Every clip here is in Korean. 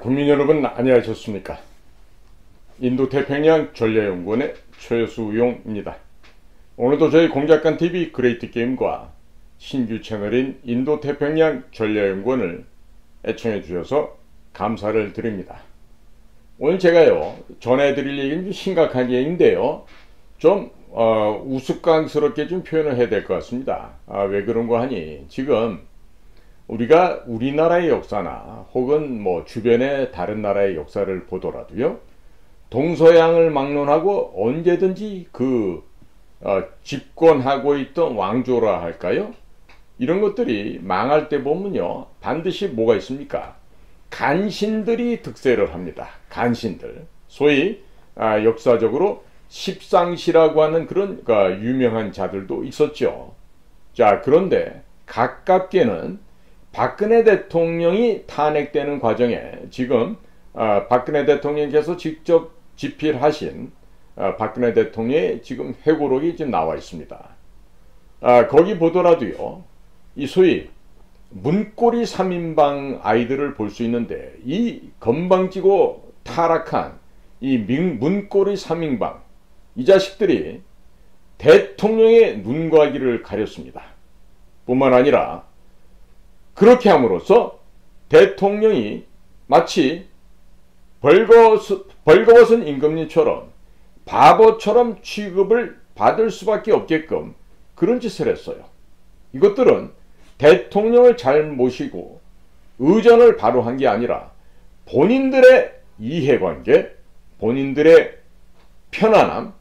국민 여러분 안녕하셨습니까? 인도태평양 전략연구원의 최수용입니다. 오늘도 저희 공작관TV 그레이트게임과 신규 채널인 인도태평양 전략연구원을 애청해 주셔서 감사를 드립니다. 오늘 제가요 전해드릴 얘기는 좀 심각한 얘기인데요, 좀 우스꽝스럽게 좀 표현을 해야 될 것 같습니다. 왜 그런가 하니, 지금 우리가 우리나라의 역사나 혹은 뭐 주변의 다른 나라의 역사를 보더라도요, 동서양을 막론하고 언제든지 집권하고 있던 왕조라 할까요? 이런 것들이 망할 때 보면요, 반드시 뭐가 있습니까? 간신들이 득세를 합니다. 간신들. 소위 역사적으로 십상시라고 하는 그런 유명한 자들도 있었죠. 자, 그런데 가깝게는 박근혜 대통령이 탄핵되는 과정에 지금 박근혜 대통령께서 직접 집필하신 박근혜 대통령의 지금 회고록이 지금 나와 있습니다. 거기 보더라도요, 이 소위 문고리 3인방 아이들을 볼 수 있는데, 이 건방지고 타락한 이 문고리 3인방, 이 자식들이 대통령의 눈과 귀를 가렸습니다. 뿐만 아니라 그렇게 함으로써 대통령이 마치 벌거벗은 임금님처럼 바보처럼 취급을 받을 수밖에 없게끔 그런 짓을 했어요. 이것들은 대통령을 잘 모시고 의전을 바로 한 게 아니라 본인들의 이해관계, 본인들의 편안함,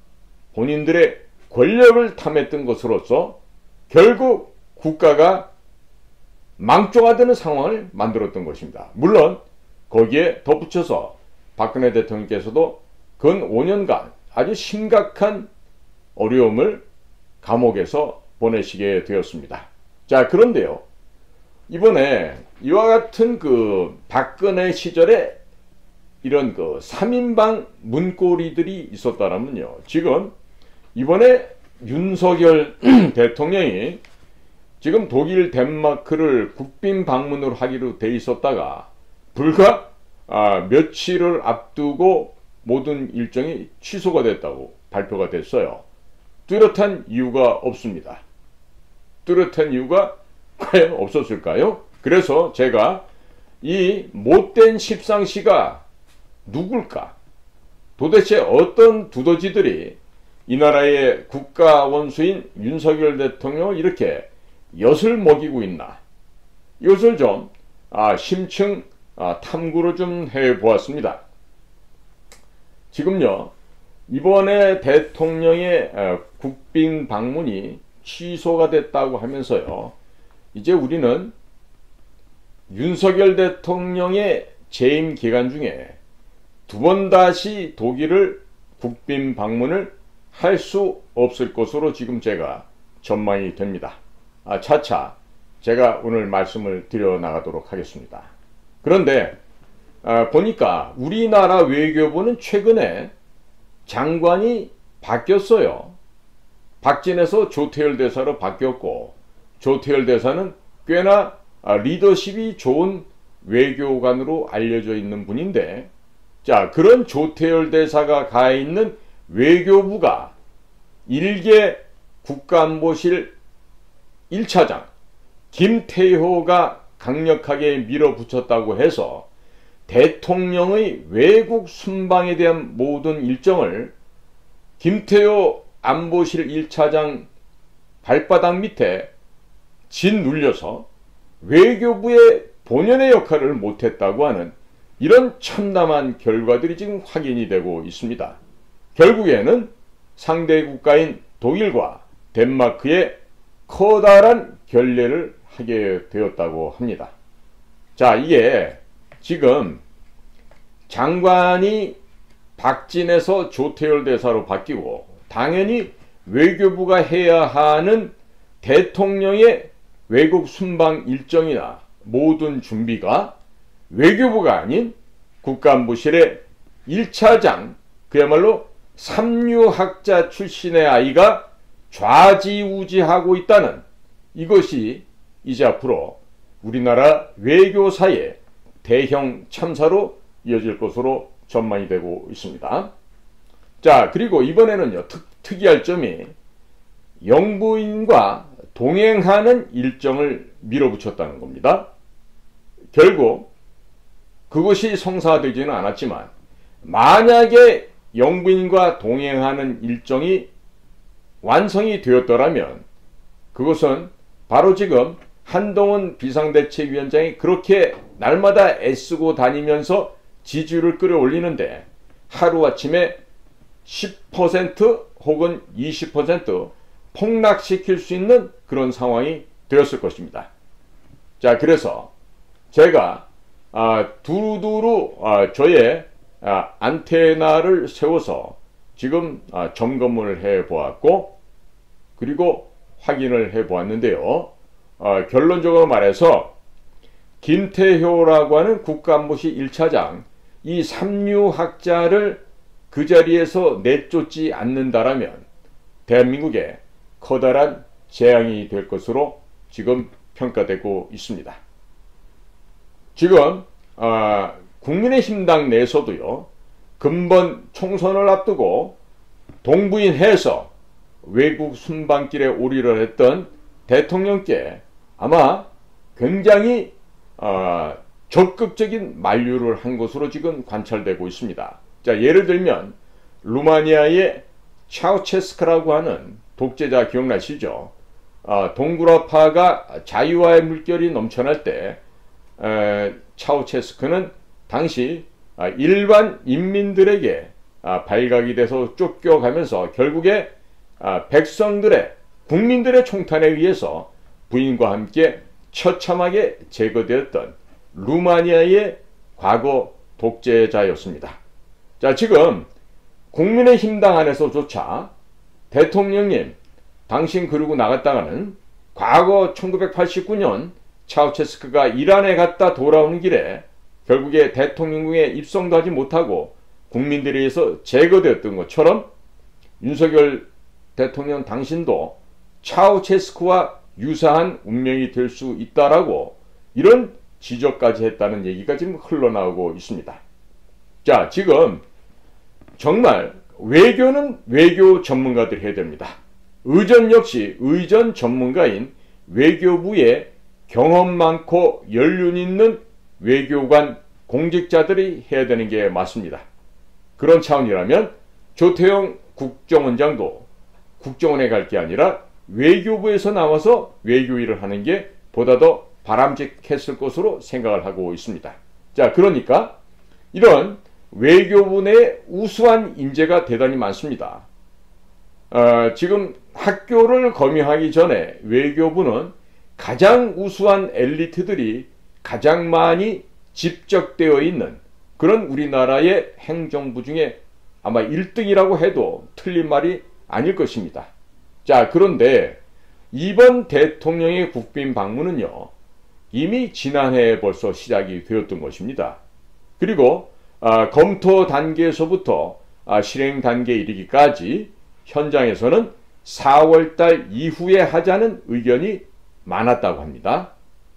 본인들의 권력을 탐했던 것으로서 결국 국가가 망조가 되는 상황을 만들었던 것입니다. 물론 거기에 덧붙여서 박근혜 대통령께서도 근 5년간 아주 심각한 어려움을 감옥에서 보내시게 되었습니다. 자, 그런데요, 이번에 이와 같은 박근혜 시절에 이런 3인방 문고리들이 있었다면요, 지금 이번에 윤석열 대통령이 지금 독일 덴마크를 국빈 방문을 하기로 돼 있었다가 불과 며칠을 앞두고 모든 일정이 취소가 됐다고 발표가 됐어요. 뚜렷한 이유가 없습니다. 뚜렷한 이유가 과연 없었을까요? 그래서 제가 이 못된 십상시가 누굴까? 도대체 어떤 두더지들이 이 나라의 국가 원수인 윤석열 대통령을 이렇게 엿을 먹이고 있나? 이것을 좀 심층 탐구를 좀 해보았습니다. 지금요, 이번에 대통령의 국빈 방문이 취소가 됐다고 하면서요, 이제 우리는 윤석열 대통령의 재임 기간 중에 두 번 다시 독일을 국빈 방문을 할 수 없을 것으로 지금 제가 전망이 됩니다. 차차 제가 오늘 말씀을 드려 나가도록 하겠습니다. 그런데 보니까 우리나라 외교부는 최근에 장관이 바뀌었어요. 박진에서 조태열 대사로 바뀌었고, 조태열 대사는 꽤나 리더십이 좋은 외교관으로 알려져 있는 분인데, 자, 그런 조태열 대사가 가 있는 외교부가 일개 국가안보실 1차장 김태효가 강력하게 밀어붙였다고 해서 대통령의 외국 순방에 대한 모든 일정을 김태효 안보실 1차장 발바닥 밑에 짓눌려서 외교부의 본연의 역할을 못했다고 하는 이런 참담한 결과들이 지금 확인이 되고 있습니다. 결국에는 상대 국가인 독일과 덴마크의 커다란 결례를 하게 되었다고 합니다. 자, 이게 지금 장관이 박진에서 조태열 대사로 바뀌고, 당연히 외교부가 해야 하는 대통령의 외국 순방 일정이나 모든 준비가 외교부가 아닌 국가안보실의 1차장, 그야말로 삼류학자 출신의 아이가 좌지우지하고 있다는, 이것이 이제 앞으로 우리나라 외교사의 대형 참사로 이어질 것으로 전망이 되고 있습니다. 자, 그리고 이번에는요, 특이할 점이 영부인과 동행하는 일정을 밀어붙였다는 겁니다. 결국 그것이 성사되지는 않았지만 만약에 영부인과 동행하는 일정이 완성이 되었더라면 그것은 바로 지금 한동훈 비상대책위원장이 그렇게 날마다 애쓰고 다니면서 지지율을 끌어올리는데 하루아침에 10% 혹은 20% 폭락시킬 수 있는 그런 상황이 되었을 것입니다. 자, 그래서 제가 두루두루 저의 안테나를 세워서 지금 점검을 해 보았고 그리고 확인을 해 보았는데요. 결론적으로 말해서 김태효라고 하는 국가안보실 1차장 이 삼류학자를 그 자리에서 내쫓지 않는다라면 대한민국에 커다란 재앙이 될 것으로 지금 평가되고 있습니다. 지금 국민의힘당 내에서도요. 근본 총선을 앞두고 동부인해서 외국 순방길에 오리를 했던 대통령께 아마 굉장히 적극적인 만류를 한 것으로 지금 관찰되고 있습니다. 자, 예를 들면 루마니아의 차우체스크라고 하는 독재자 기억나시죠? 동구라파가 자유화의 물결이 넘쳐날 때 차우체스크는 당시 일반 인민들에게 발각이 돼서 쫓겨가면서 결국에 백성들의 국민들의 총탄에 의해서 부인과 함께 처참하게 제거되었던 루마니아의 과거 독재자였습니다. 자, 지금 국민의힘당 안에서조차 대통령님 당신 그러고 나갔다가는 과거 1989년 차우체스크가 이란에 갔다 돌아오는 길에 결국에 대통령궁에 입성도 하지 못하고 국민들에 의해서 제거되었던 것처럼 윤석열 대통령 당신도 차우체스크와 유사한 운명이 될 수 있다라고 이런 지적까지 했다는 얘기가 지금 흘러나오고 있습니다. 자, 지금 정말 외교는 외교 전문가들이 해야 됩니다. 의전 역시 의전 전문가인 외교부의 경험 많고 연륜 있는 외교관 공직자들이 해야 되는 게 맞습니다. 그런 차원이라면 조태용 국정원장도 국정원에 갈 게 아니라 외교부에서 나와서 외교 일을 하는 게 보다 더 바람직했을 것으로 생각을 하고 있습니다. 자, 그러니까 이런 외교부 내에 우수한 인재가 대단히 많습니다. 지금 학교를 검열하기 전에 외교부는 가장 우수한 엘리트들이 가장 많이 집적되어 있는 그런 우리나라의 행정부 중에 아마 1등이라고 해도 틀린 말이 아닐 것입니다. 자, 그런데 이번 대통령의 국빈 방문은요, 이미 지난해에 벌써 시작이 되었던 것입니다. 그리고 검토 단계에서부터 실행 단계에 이르기까지 현장에서는 4월달 이후에 하자는 의견이 많았다고 합니다.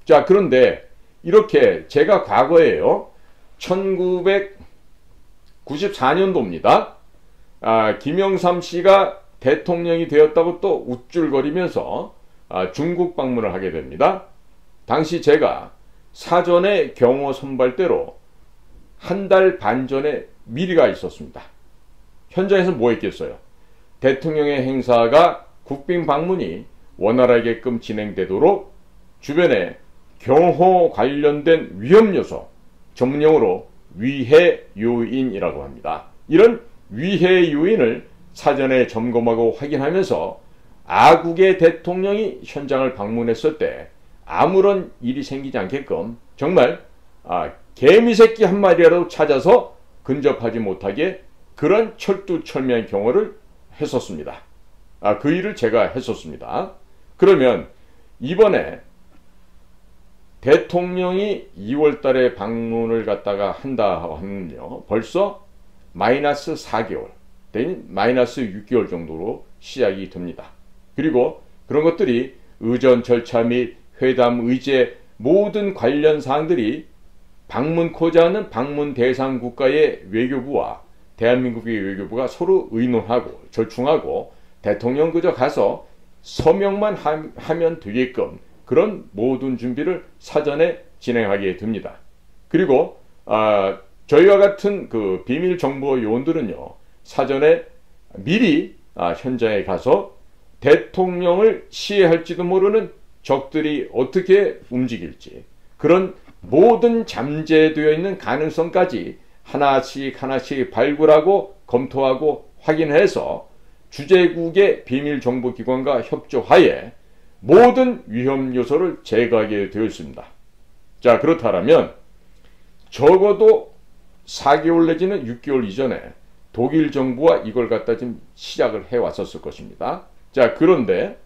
자, 그런데 이렇게 제가 과거에요, 1994년도입니다. 김영삼 씨가 대통령이 되었다고 또 우쭐거리면서 중국 방문을 하게 됩니다. 당시 제가 사전에 경호 선발대로 한 달 반 전에 미리 가 있었습니다. 현장에서 뭐 했겠어요? 대통령의 행사가 국빈 방문이 원활하게끔 진행되도록 주변에 경호 관련된 위험 요소, 전문용어로 위해 요인이라고 합니다. 이런 위해 요인을 사전에 점검하고 확인하면서 아국의 대통령이 현장을 방문했을 때 아무런 일이 생기지 않게끔 정말 개미새끼 한 마리라도 찾아서 근접하지 못하게 그런 철두철미한 경호를 했었습니다. 그 일을 제가 했었습니다. 그러면 이번에 대통령이 2월 달에 방문을 갖다가 한다 하면요, 벌써 마이너스 4개월, 마이너스 6개월 정도로 시작이 됩니다. 그리고 그런 것들이 의전 절차 및 회담 의제 모든 관련 사항들이 방문코자 하는 방문 대상 국가의 외교부와 대한민국의 외교부가 서로 의논하고 절충하고 대통령 그저 가서 서명만 하면 되게끔 그런 모든 준비를 사전에 진행하게 됩니다. 그리고 저희와 같은 그 비밀 정보 요원들은요, 사전에 미리 현장에 가서 대통령을 시해할지도 모르는 적들이 어떻게 움직일지, 그런 모든 잠재되어 있는 가능성까지 하나씩 하나씩 발굴하고 검토하고 확인해서 주재국의 비밀정보기관과 협조하에 모든 위험 요소를 제거하게 되었습니다. 자, 그렇다면 적어도 4개월 내지는 6개월 이전에 독일 정부와 이걸 갖다 지금 시작을 해왔었을 것입니다. 자, 그런데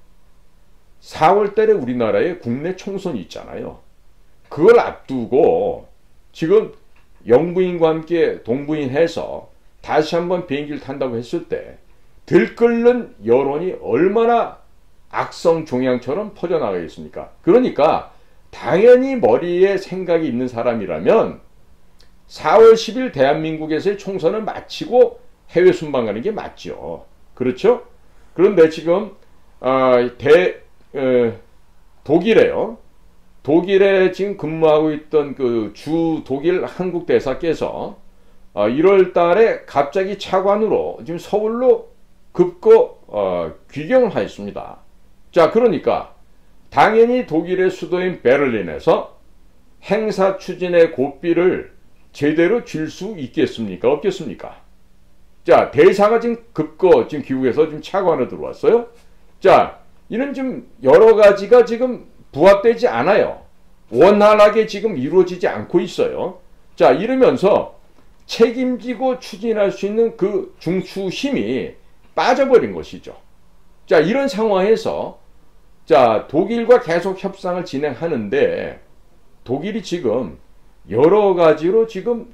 4월 달에 우리나라에 국내 총선이 있잖아요. 그걸 앞두고 지금 영부인과 함께 동부인해서 다시 한번 비행기를 탄다고 했을 때 들끓는 여론이 얼마나 악성 종양처럼 퍼져나가겠습니까? 그러니까 당연히 머리에 생각이 있는 사람이라면 4월 10일 대한민국에서의 총선을 마치고 해외 순방 가는 게 맞죠. 그렇죠? 그런데 지금 독일에요. 독일에 지금 근무하고 있던 그 주 독일 한국 대사께서 1월 달에 갑자기 차관으로 지금 서울로 급거 귀경을 하였습니다. 자, 그러니까 당연히 독일의 수도인 베를린에서 행사 추진의 고삐를 제대로 줄 수 있겠습니까? 없겠습니까? 자, 대사가 지금 급거 지금 귀국해서 지금 차관으로 들어왔어요. 자, 이런 좀 여러 가지가 지금 부합되지 않아요. 원활하게 지금 이루어지지 않고 있어요. 자, 이러면서 책임지고 추진할 수 있는 그 중추힘이 빠져버린 것이죠. 자, 이런 상황에서 자, 독일과 계속 협상을 진행하는데 독일이 지금 여러 가지로 지금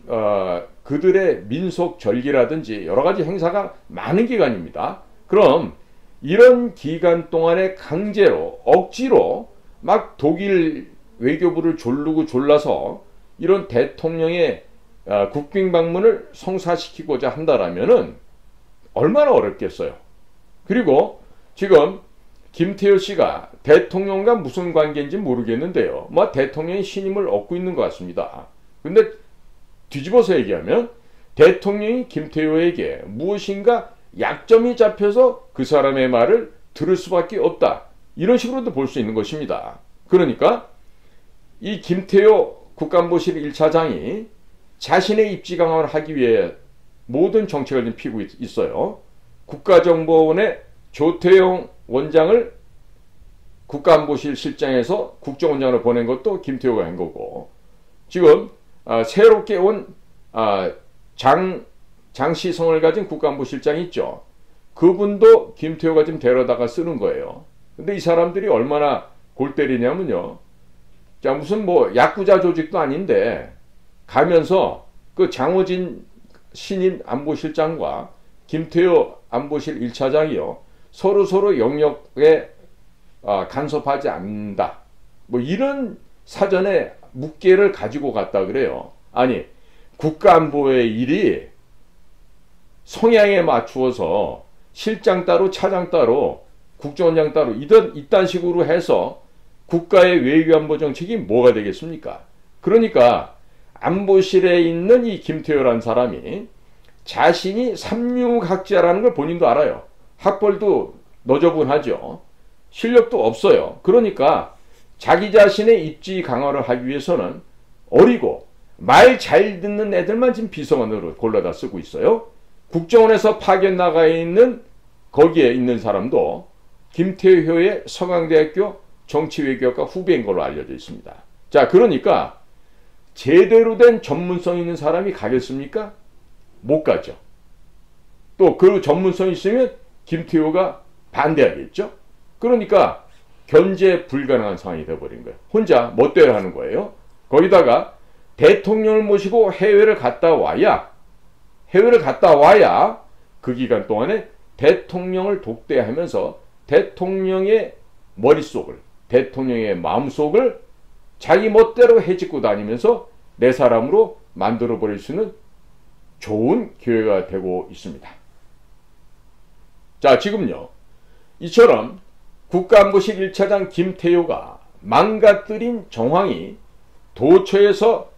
그들의 민속 절기라든지 여러 가지 행사가 많은 기간입니다. 그럼 이런 기간 동안에 강제로 억지로 막 독일 외교부를 졸르고 졸라서 이런 대통령의 국빈 방문을 성사시키고자 한다라면은 얼마나 어렵겠어요. 그리고 지금 김태효 씨가 대통령과 무슨 관계인지 모르겠는데요. 뭐 대통령의 신임을 얻고 있는 것 같습니다. 근데 뒤집어서 얘기하면 대통령이 김태효에게 무엇인가 약점이 잡혀서 그 사람의 말을 들을 수밖에 없다. 이런 식으로도 볼 수 있는 것입니다. 그러니까 이 김태효 국가안보실 1차장이 자신의 입지 강화를 하기 위해 모든 정책을 좀 피고 있어요. 국가정보원의 조태용 원장을 국가안보실 실장에서 국정원장으로 보낸 것도 김태효가 한 거고, 지금 새롭게 온 장시성을 가진 국가안보실장이 있죠. 그분도 김태효가 지금 데려다가 쓰는 거예요. 근데 이 사람들이 얼마나 골 때리냐면요. 자, 무슨 뭐 야쿠자 조직도 아닌데 가면서 그 장호진 신임 안보실장과 김태효 안보실 1차장이요. 서로 영역에 간섭하지 않는다. 뭐 이런 사전에 묵계를 가지고 갔다 그래요. 아니, 국가안보의 일이 성향에 맞추어서 실장 따로 차장 따로 국정원장 따로 이딴 식으로 해서 국가의 외교안보 정책이 뭐가 되겠습니까? 그러니까 안보실에 있는 이 김태효라는 사람이 자신이 삼류학자라는 걸 본인도 알아요. 학벌도 너저분하죠. 실력도 없어요. 그러니까 자기 자신의 입지 강화를 하기 위해서는 어리고 말 잘 듣는 애들만 지금 비서관으로 골라다 쓰고 있어요. 국정원에서 파견 나가 있는 거기에 있는 사람도 김태효의 서강대학교 정치외교학과 후배인 걸로 알려져 있습니다. 자, 그러니까 제대로 된 전문성 있는 사람이 가겠습니까? 못 가죠. 또 그 전문성이 있으면 김태효가 반대하겠죠. 그러니까 견제 불가능한 상황이 되어버린 거예요. 혼자 멋대로 하는 거예요. 거기다가 대통령을 모시고 해외를 갔다 와야 그 기간 동안에 대통령을 독대하면서 대통령의 머릿속을, 대통령의 마음속을 자기 멋대로 해집고 다니면서 내 사람으로 만들어 버릴 수 있는 좋은 기회가 되고 있습니다. 자, 지금요, 이처럼 국가안보실 1차장 김태효가 망가뜨린 정황이 도처에서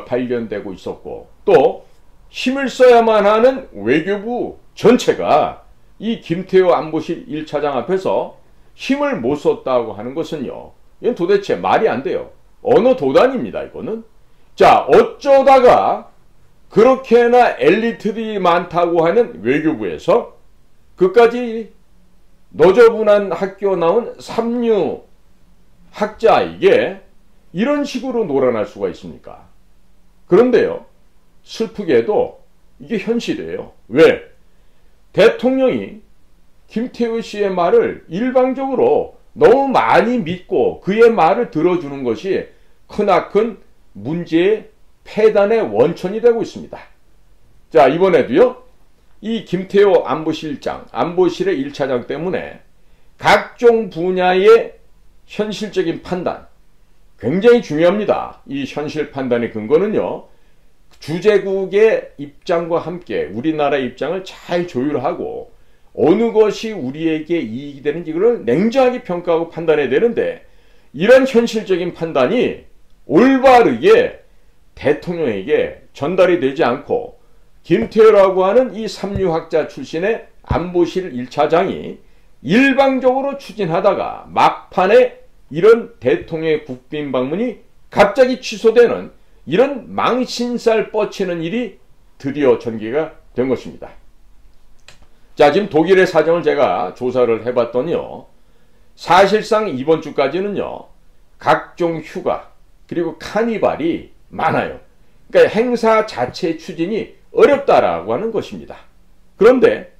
발견되고 있었고, 또 힘을 써야만 하는 외교부 전체가 이 김태효 안보실 1차장 앞에서 힘을 못 썼다고 하는 것은요, 이건 도대체 말이 안 돼요. 어느 도단입니다, 이거는. 자, 어쩌다가 그렇게나 엘리트들이 많다고 하는 외교부에서 그까지 너저분한 학교 나온 삼류 학자에게 이런 식으로 놀아날 수가 있습니까? 그런데요, 슬프게도 이게 현실이에요. 왜? 대통령이 김태효 씨의 말을 일방적으로 너무 많이 믿고 그의 말을 들어주는 것이 크나큰 문제의 폐단의 원천이 되고 있습니다. 자, 이번에도요, 이 김태효 안보실장, 안보실의 1차장 때문에 각종 분야의 현실적인 판단, 굉장히 중요합니다. 이 현실 판단의 근거는요, 주재국의 입장과 함께 우리나라의 입장을 잘 조율하고 어느 것이 우리에게 이익이 되는지 그걸 냉정하게 평가하고 판단해야 되는데, 이런 현실적인 판단이 올바르게 대통령에게 전달이 되지 않고 김태효라고 하는 이 삼류학자 출신의 안보실 1차장이 일방적으로 추진하다가 막판에 이런 대통령의 국빈 방문이 갑자기 취소되는 이런 망신살 뻗치는 일이 드디어 전개가 된 것입니다. 자, 지금 독일의 사정을 제가 조사를 해봤더니요, 사실상 이번 주까지는요, 각종 휴가 그리고 카니발이 많아요. 그러니까 행사 자체 추진이 어렵다라고 하는 것입니다. 그런데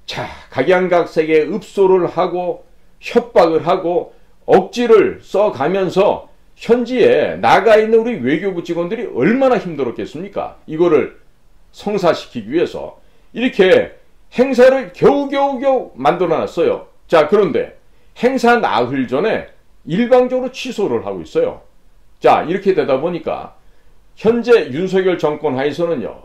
자, 각양각색의 읍소를 하고 협박을 하고 억지를 써가면서 현지에 나가 있는 우리 외교부 직원들이 얼마나 힘들었겠습니까? 이거를 성사시키기 위해서 이렇게 행사를 겨우겨우 만들어놨어요. 자, 그런데 행사 나흘 전에 일방적으로 취소를 하고 있어요. 자, 이렇게 되다 보니까 현재 윤석열 정권 하에서는요,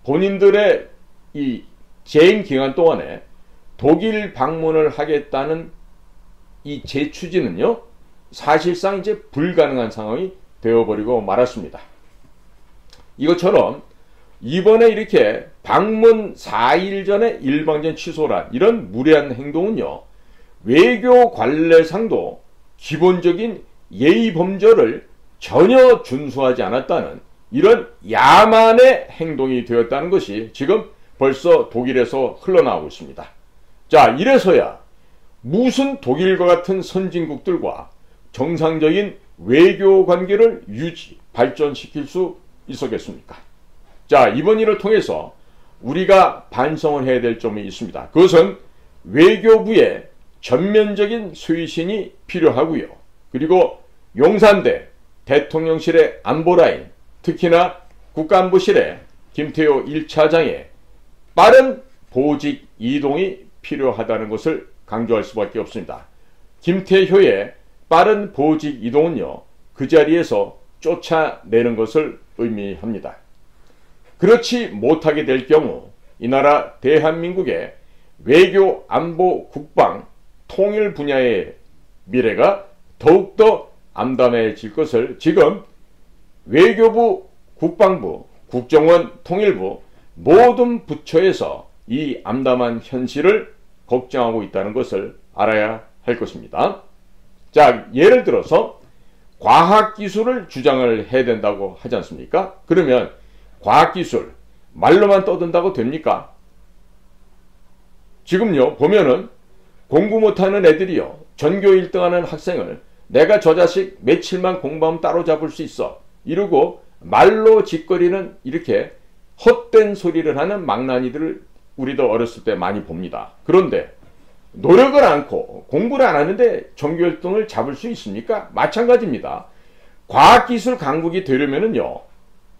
본인들의 이 재임 기간 동안에 독일 방문을 하겠다는 이 재추진은요, 사실상 이제 불가능한 상황이 되어버리고 말았습니다. 이것처럼 이번에 이렇게 방문 4일 전에 일방적인 취소란 이런 무례한 행동은요, 외교 관례상도 기본적인 예의 범절을 전혀 준수하지 않았다는 이런 야만의 행동이 되었다는 것이 지금 벌써 독일에서 흘러나오고 있습니다. 자, 이래서야 무슨 독일과 같은 선진국들과 정상적인 외교 관계를 발전시킬 수 있었겠습니까? 자, 이번 일을 통해서 우리가 반성을 해야 될 점이 있습니다. 그것은 외교부의 전면적인 쇄신이 필요하고요. 그리고 용산대 대통령실의 안보라인, 특히나 국가안보실의 김태효 1차장의 빠른 보직 이동이 필요하다는 것을 강조할 수밖에 없습니다. 김태효의 빠른 보직 이동은요, 그 자리에서 쫓아내는 것을 의미합니다. 그렇지 못하게 될 경우 이 나라 대한민국의 외교, 안보, 국방, 통일 분야의 미래가 더욱더 암담해질 것을 지금 외교부, 국방부, 국정원, 통일부 모든 부처에서 이 암담한 현실을 걱정하고 있다는 것을 알아야 할 것입니다. 자, 예를 들어서 과학기술을 주장을 해야 된다고 하지 않습니까? 그러면 과학기술 말로만 떠든다고 됩니까? 지금요, 보면은 공부 못하는 애들이요, 전교 1등하는 학생을 내가 저 자식 며칠만 공부하면 따로잡을 수 있어 이러고 말로 짓거리는 이렇게 헛된 소리를 하는 망나니들을 우리도 어렸을 때 많이 봅니다. 그런데 노력을 않고 공부를 안 하는데 전교 1등을 잡을 수 있습니까? 마찬가지입니다. 과학기술 강국이 되려면은요,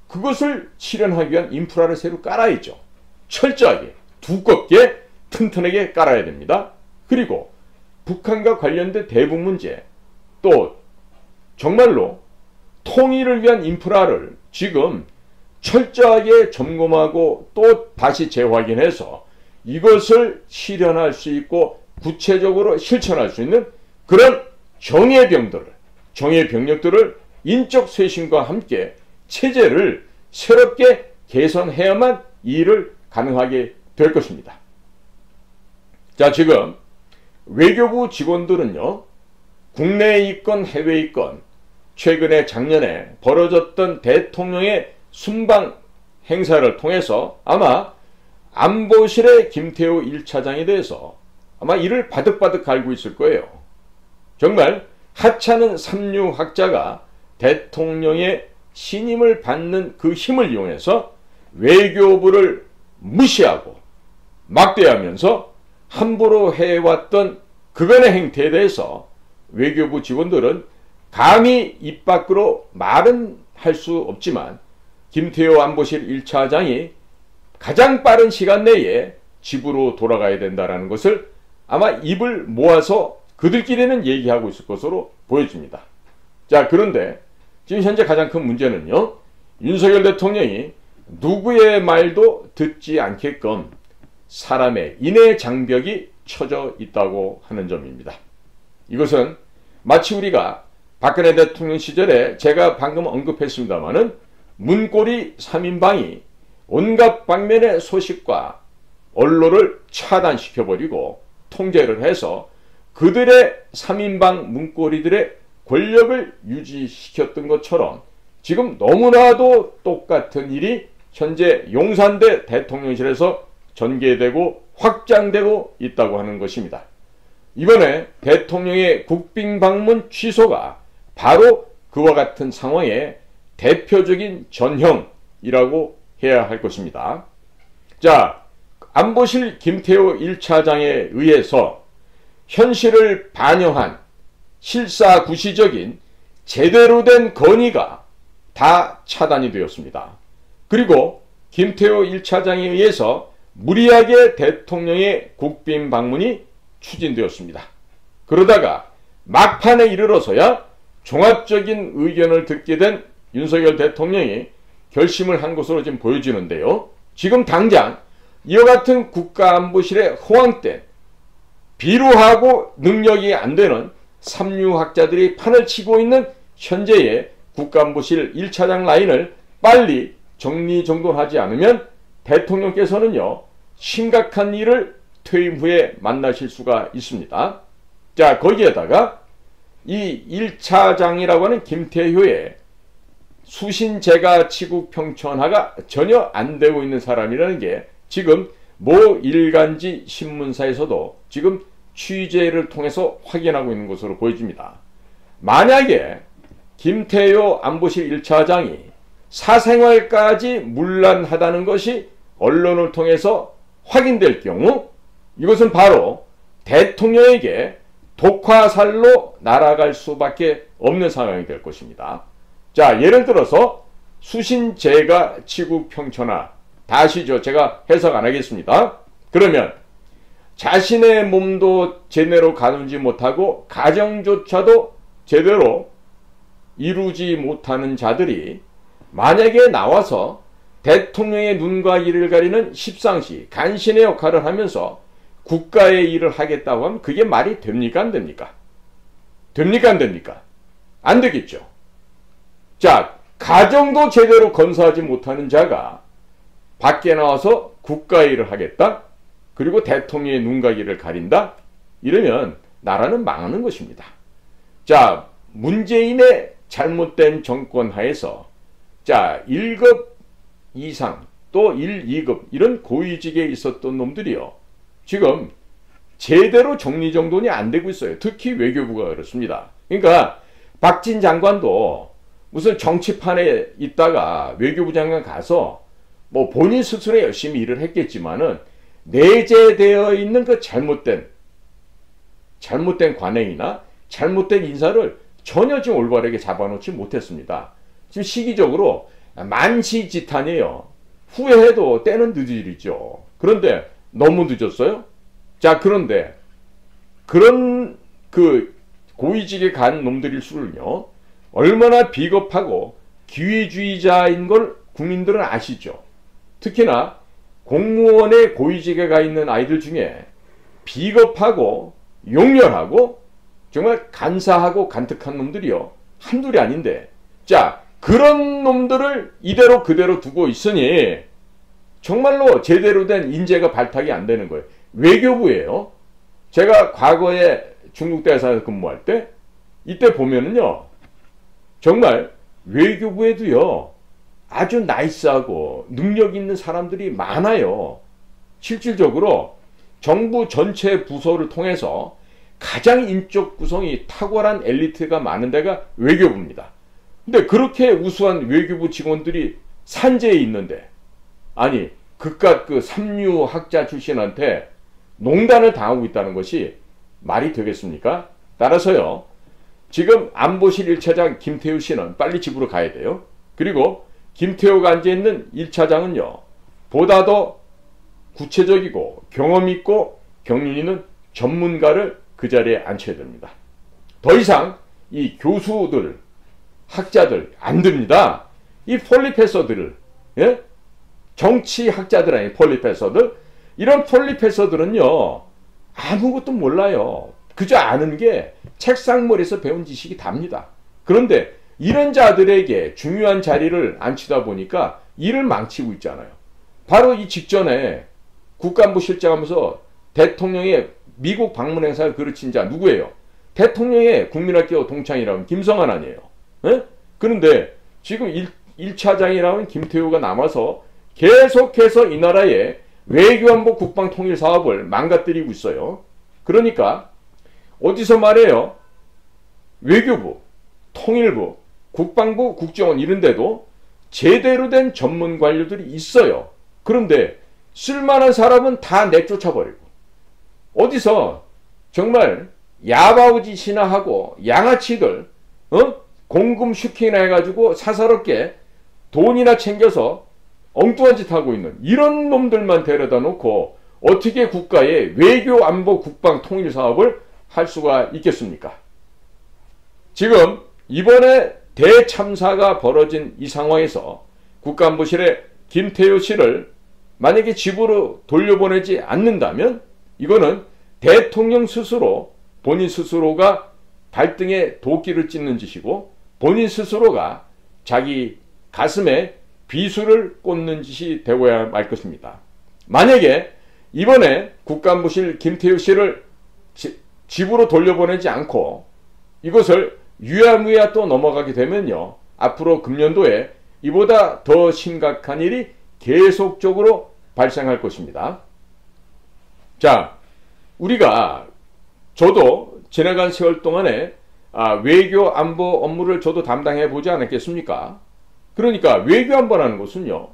그것을 실현하기 위한 인프라를 새로 깔아야죠. 철저하게, 두껍게, 튼튼하게 깔아야 됩니다. 그리고 북한과 관련된 대북 문제, 또 정말로 통일을 위한 인프라를 지금 철저하게 점검하고 또 다시 재확인해서 이것을 실현할 수 있고 구체적으로 실천할 수 있는 그런 정예병력들을 인적 쇄신과 함께 체제를 새롭게 개선해야만 이 일을 가능하게 될 것입니다. 자, 지금 외교부 직원들은요, 국내에 있건 해외에 있건 최근에 작년에 벌어졌던 대통령의 순방 행사를 통해서 아마 안보실의 김태호 1차장에 대해서 아마 이를 바득바득 알고 있을 거예요. 정말 하찮은 삼류학자가 대통령의 신임을 받는 그 힘을 이용해서 외교부를 무시하고 막대하면서 함부로 해왔던 그간의 행태에 대해서 외교부 직원들은 감히 입 밖으로 말은 할 수 없지만 김태호 안보실 1차장이 가장 빠른 시간 내에 집으로 돌아가야 된다는 것을 아마 입을 모아서 그들끼리는 얘기하고 있을 것으로 보여집니다. 자, 그런데 지금 현재 가장 큰 문제는요, 윤석열 대통령이 누구의 말도 듣지 않게끔 사람의 인해 장벽이 쳐져 있다고 하는 점입니다. 이것은 마치 우리가 박근혜 대통령 시절에 제가 방금 언급했습니다마는 문고리 3인방이 온갖 방면의 소식과 언론을 차단시켜버리고 통제를 해서 그들의 3인방 문고리들의 권력을 유지시켰던 것처럼 지금 너무나도 똑같은 일이 현재 용산대 대통령실에서 전개되고 확장되고 있다고 하는 것입니다. 이번에 대통령의 국빈 방문 취소가 바로 그와 같은 상황의 대표적인 전형이라고 해야 할 것입니다. 자, 안보실 김태호 1차장에 의해서 현실을 반영한 실사구시적인 제대로 된 건의가 다 차단이 되었습니다. 그리고 김태호 1차장에 의해서 무리하게 대통령의 국빈 방문이 추진되었습니다. 그러다가 막판에 이르러서야 종합적인 의견을 듣게 된 윤석열 대통령이 결심을 한 것으로 지금 보여지는데요. 지금 당장 이와 같은 국가안보실의 허황된 비루하고 능력이 안 되는 삼류학자들이 판을 치고 있는 현재의 국가안보실 1차장 라인을 빨리 정리정돈하지 않으면 대통령께서는요, 심각한 일을 퇴임 후에 만나실 수가 있습니다. 자, 거기에다가 이 1차장이라고 하는 김태효의 수신제가 치국 평천하가 전혀 안 되고 있는 사람이라는 게 지금 모 일간지 신문사에서도 지금 취재를 통해서 확인하고 있는 것으로 보여집니다. 만약에 김태효 안보실 1차장이 사생활까지 문란하다는 것이 언론을 통해서 확인될 경우 이것은 바로 대통령에게 독화살로 날아갈 수밖에 없는 상황이 될 것입니다. 자, 예를 들어서 수신제가 치국평천하, 다시 제가 해석 안 하겠습니다. 그러면 자신의 몸도 제대로 가누지 못하고 가정조차도 제대로 이루지 못하는 자들이 만약에 나와서 대통령의 눈과 이를 가리는 십상시 간신의 역할을 하면서 국가의 일을 하겠다고 하면 그게 말이 됩니까? 안 됩니까? 됩니까? 안 됩니까? 안 되겠죠. 자, 가정도 제대로 건사하지 못하는 자가 밖에 나와서 국가의 일을 하겠다? 그리고 대통령의 눈과 귀를 가린다? 이러면 나라는 망하는 것입니다. 자, 문재인의 잘못된 정권 하에서 자, 1급 이상 또 1, 2급 이런 고위직에 있었던 놈들이요, 지금 제대로 정리정돈이 안 되고 있어요. 특히 외교부가 그렇습니다. 그러니까 박진 장관도 무슨 정치판에 있다가 외교부 장관 가서 뭐 본인 스스로 열심히 일을 했겠지만은 내재되어 있는 그 잘못된 관행이나 잘못된 인사를 전혀 지금 올바르게 잡아놓지 못했습니다. 지금 시기적으로 만시지탄이에요. 후회해도 때는 늦으리죠. 그런데 너무 늦었어요? 자, 그런데 그런 그 고위직에 간 놈들일수록요, 얼마나 비겁하고 기회주의자인 걸 국민들은 아시죠. 특히나 공무원의 고위직에 가 있는 아이들 중에 비겁하고 용렬하고 정말 간사하고 간특한 놈들이요, 한둘이 아닌데, 자, 그런 놈들을 이대로 그대로 두고 있으니 정말로 제대로 된 인재가 발탁이 안 되는 거예요. 외교부예요. 제가 과거에 중국 대사에서 근무할 때 이때 보면은요, 정말 외교부에도요 아주 나이스하고 능력 있는 사람들이 많아요. 실질적으로 정부 전체 부서를 통해서 가장 인적 구성이 탁월한 엘리트가 많은 데가 외교부입니다. 근데 그렇게 우수한 외교부 직원들이 산재에 있는데, 아니 그깟 그 삼류 학자 출신한테 농단을 당하고 있다는 것이 말이 되겠습니까? 따라서요, 지금 안보실 1차장 김태우 씨는 빨리 집으로 가야 돼요. 그리고 김태우가 앉아있는 1차장은요, 보다 더 구체적이고 경험 있고 경륜 있는 전문가를 그 자리에 앉혀야 됩니다. 더 이상 이 교수들, 학자들 안 됩니다. 이 폴리페서들을, 예? 정치학자들 아니 폴리페서들, 이런 폴리페서들은요 아무것도 몰라요. 그저 아는 게 책상머리에서 배운 지식이 답니다. 그런데 이런 자들에게 중요한 자리를 앉히다 보니까 일을 망치고 있잖아요. 바로 이 직전에 국가안보 실장하면서 대통령의 미국 방문 행사를 그르친 자 누구예요? 대통령의 국민학교 동창이라는 김성한 아니에요. 에? 그런데 지금 1차장이라는 김태우가 남아서 계속해서 이 나라의 외교안보 국방통일 사업을 망가뜨리고 있어요. 그러니까 어디서 말해요? 외교부, 통일부, 국방부, 국정원 이런 데도 제대로 된 전문 관료들이 있어요. 그런데 쓸만한 사람은 다 내쫓아버리고, 어디서 정말 야바우짓이나 하고 양아치들 공금 슈킹이나 해가지고 사사롭게 돈이나 챙겨서 엉뚱한 짓 하고 있는 이런 놈들만 데려다 놓고 어떻게 국가의 외교 안보 국방 통일 사업을 할 수가 있겠습니까? 지금 이번에 대참사가 벌어진 이 상황에서 국가안보실의 김태우 씨를 만약에 집으로 돌려보내지 않는다면 이거는 대통령 스스로, 본인 스스로가 발등에 도끼를 찢는 짓이고 본인 스스로가 자기 가슴에 비수를 꽂는 짓이 되고야 말 것입니다. 만약에 이번에 국가안보실 김태우 씨를 집으로 돌려보내지 않고 이것을 유야무야 또 넘어가게 되면요, 앞으로 금년도에 이보다 더 심각한 일이 계속적으로 발생할 것입니다. 자, 우리가, 저도 지나간 세월 동안에 외교 안보 업무를 저도 담당해 보지 않았겠습니까? 그러니까 외교 안보라는 것은요,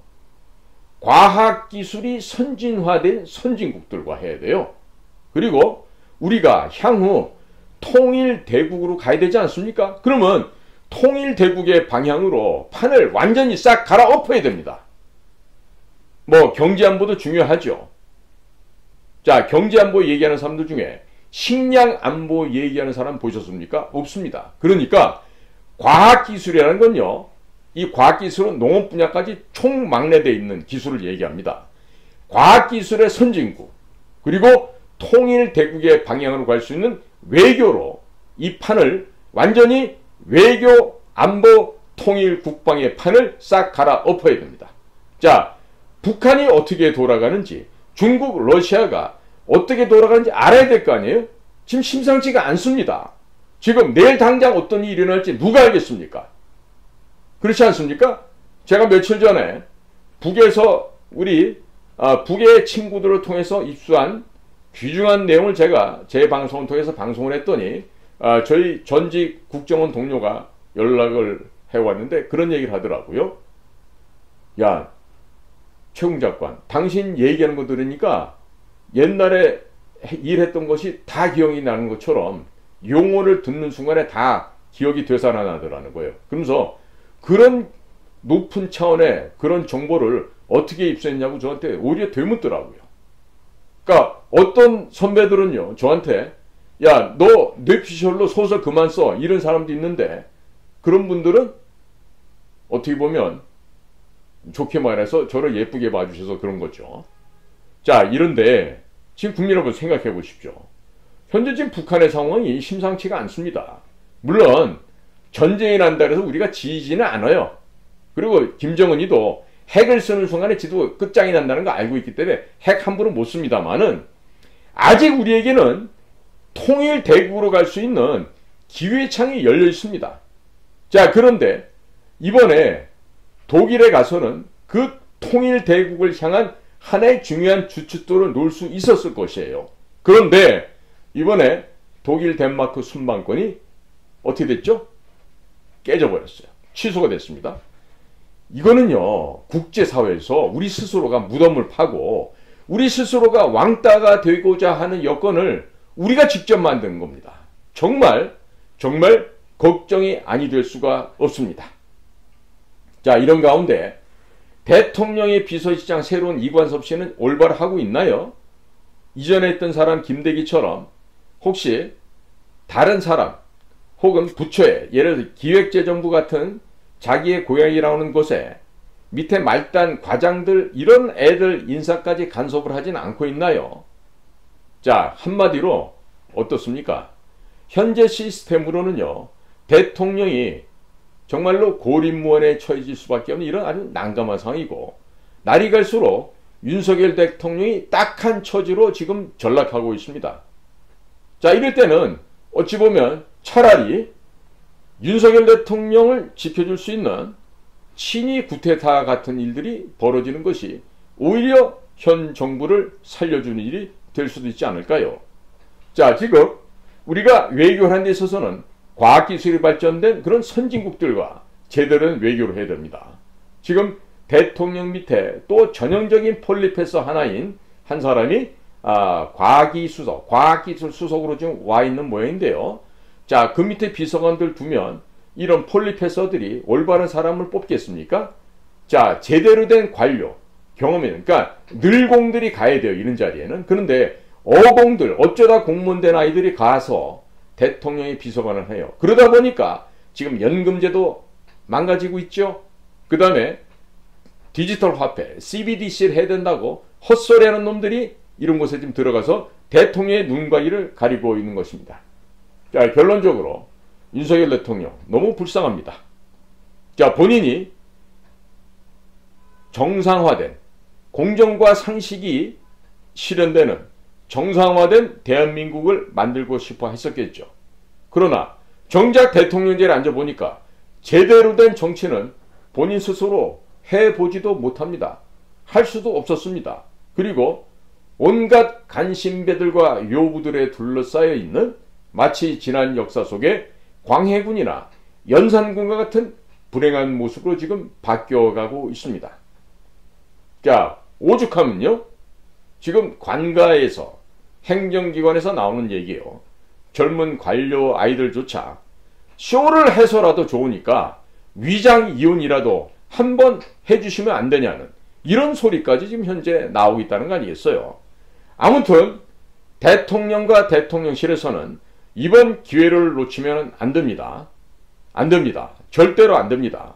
과학기술이 선진화된 선진국들과 해야 돼요. 그리고 우리가 향후 통일대국으로 가야 되지 않습니까? 그러면 통일대국의 방향으로 판을 완전히 싹 갈아엎어야 됩니다. 뭐 경제안보도 중요하죠. 자, 경제안보 얘기하는 사람들 중에 식량안보 얘기하는 사람 보셨습니까? 없습니다. 그러니까 과학기술이라는 건요, 이 과학기술은 농업 분야까지 총망라되어 있는 기술을 얘기합니다. 과학기술의 선진국, 그리고 통일대국의 방향으로 갈 수 있는 외교로 이 판을 완전히 외교, 안보, 통일, 국방의 판을 싹 갈아엎어야 됩니다. 자, 북한이 어떻게 돌아가는지, 중국, 러시아가 어떻게 돌아가는지 알아야 될 거 아니에요? 지금 심상치가 않습니다. 지금 내일 당장 어떤 일이 일어날지 누가 알겠습니까? 그렇지 않습니까? 제가 며칠 전에 북에서 우리 북의 친구들을 통해서 입수한 귀중한 내용을 제가 제 방송을 통해서 방송을 했더니 저희 전직 국정원 동료가 연락을 해왔는데 그런 얘기를 하더라고요. 야, 최웅작관, 당신 얘기하는 거 들으니까 옛날에 일했던 것이 다 기억이 나는 것처럼 용어를 듣는 순간에 다 기억이 되살아나더라는 거예요. 그러면서 그런 높은 차원의 그런 정보를 어떻게 입수했냐고 저한테 오히려 되묻더라고요. 그러니까 어떤 선배들은요, 저한테 야, 너 뇌피셜로 소설 그만 써, 이런 사람도 있는데 그런 분들은 어떻게 보면 좋게 말해서 저를 예쁘게 봐주셔서 그런 거죠. 자, 이런데 지금 국민 여러분 생각해 보십시오. 현재 지금 북한의 상황이 심상치가 않습니다. 물론 전쟁이 난다 해서 우리가 지지는 않아요. 그리고 김정은이도 핵을 쓰는 순간에 지도 끝장이 난다는 거 알고 있기 때문에 핵 함부로 못 씁니다만은 아직 우리에게는 통일 대국으로 갈 수 있는 기회창이 열려 있습니다. 자, 그런데 이번에 독일에 가서는 그 통일 대국을 향한 하나의 중요한 주춧돌을 놓을 수 있었을 것이에요. 그런데 이번에 독일 덴마크 순방권이 어떻게 됐죠? 깨져버렸어요. 취소가 됐습니다. 이거는요, 국제사회에서 우리 스스로가 무덤을 파고 우리 스스로가 왕따가 되고자 하는 여건을 우리가 직접 만든 겁니다. 정말 걱정이 아니 될 수가 없습니다. 자, 이런 가운데 대통령의 비서실장 새로운 이관섭 씨는 올바로 하고 있나요? 이전에 했던 사람 김대기처럼 혹시 다른 사람 혹은 부처에, 예를 들어 기획재정부 같은 자기의 고향이라는 곳에 밑에 말단 과장들 이런 애들 인사까지 간섭을 하진 않고 있나요? 자, 한마디로 어떻습니까? 현재 시스템으로는요, 대통령이 정말로 고립무원에 처해질 수밖에 없는 이런 아주 난감한 상황이고, 날이 갈수록 윤석열 대통령이 딱한 처지로 지금 전락하고 있습니다. 자, 이럴 때는 어찌 보면 차라리 윤석열 대통령을 지켜줄 수 있는 친위 구테타 같은 일들이 벌어지는 것이 오히려 현 정부를 살려주는 일이 될 수도 있지 않을까요? 자, 지금 우리가 외교를 하는 데 있어서는 과학기술이 발전된 그런 선진국들과 제대로 된 외교를 해야 됩니다. 지금 대통령 밑에 또 전형적인 폴리페서 하나인 한 사람이 과학기술 수석으로 지금 와 있는 모양인데요. 자, 그 밑에 비서관들 두면 이런 폴리페서들이 올바른 사람을 뽑겠습니까? 자, 제대로 된 관료, 경험이, 그러니까 늘공들이 가야 돼요, 이런 자리에는. 그런데 어공들, 어쩌다 공무원 된 아이들이 가서 대통령의 비서관을 해요. 그러다 보니까 지금 연금제도 망가지고 있죠. 그 다음에 디지털 화폐, CBDC를 해야 된다고 헛소리하는 놈들이 이런 곳에 지금 들어가서 대통령의 눈과 이를 가리고 있는 것입니다. 자, 결론적으로 윤석열 대통령 너무 불쌍합니다. 자, 본인이 정상화된 공정과 상식이 실현되는 정상화된 대한민국을 만들고 싶어 했었겠죠. 그러나 정작 대통령제에 앉아보니까 제대로 된 정치는 본인 스스로 해보지도 못합니다. 할 수도 없었습니다. 그리고 온갖 간신배들과 요부들에 둘러싸여 있는 마치 지난 역사 속에 광해군이나 연산군과 같은 불행한 모습으로 지금 바뀌어가고 있습니다. 자, 오죽하면요, 지금 관가에서 행정기관에서 나오는 얘기예요. 젊은 관료 아이들조차 쇼를 해서라도 좋으니까 위장 이혼이라도 한번 해주시면 안 되냐는 이런 소리까지 지금 현재 나오고 있다는 거 아니겠어요? 아무튼 대통령과 대통령실에서는 이번 기회를 놓치면 안 됩니다. 안 됩니다. 절대로 안 됩니다.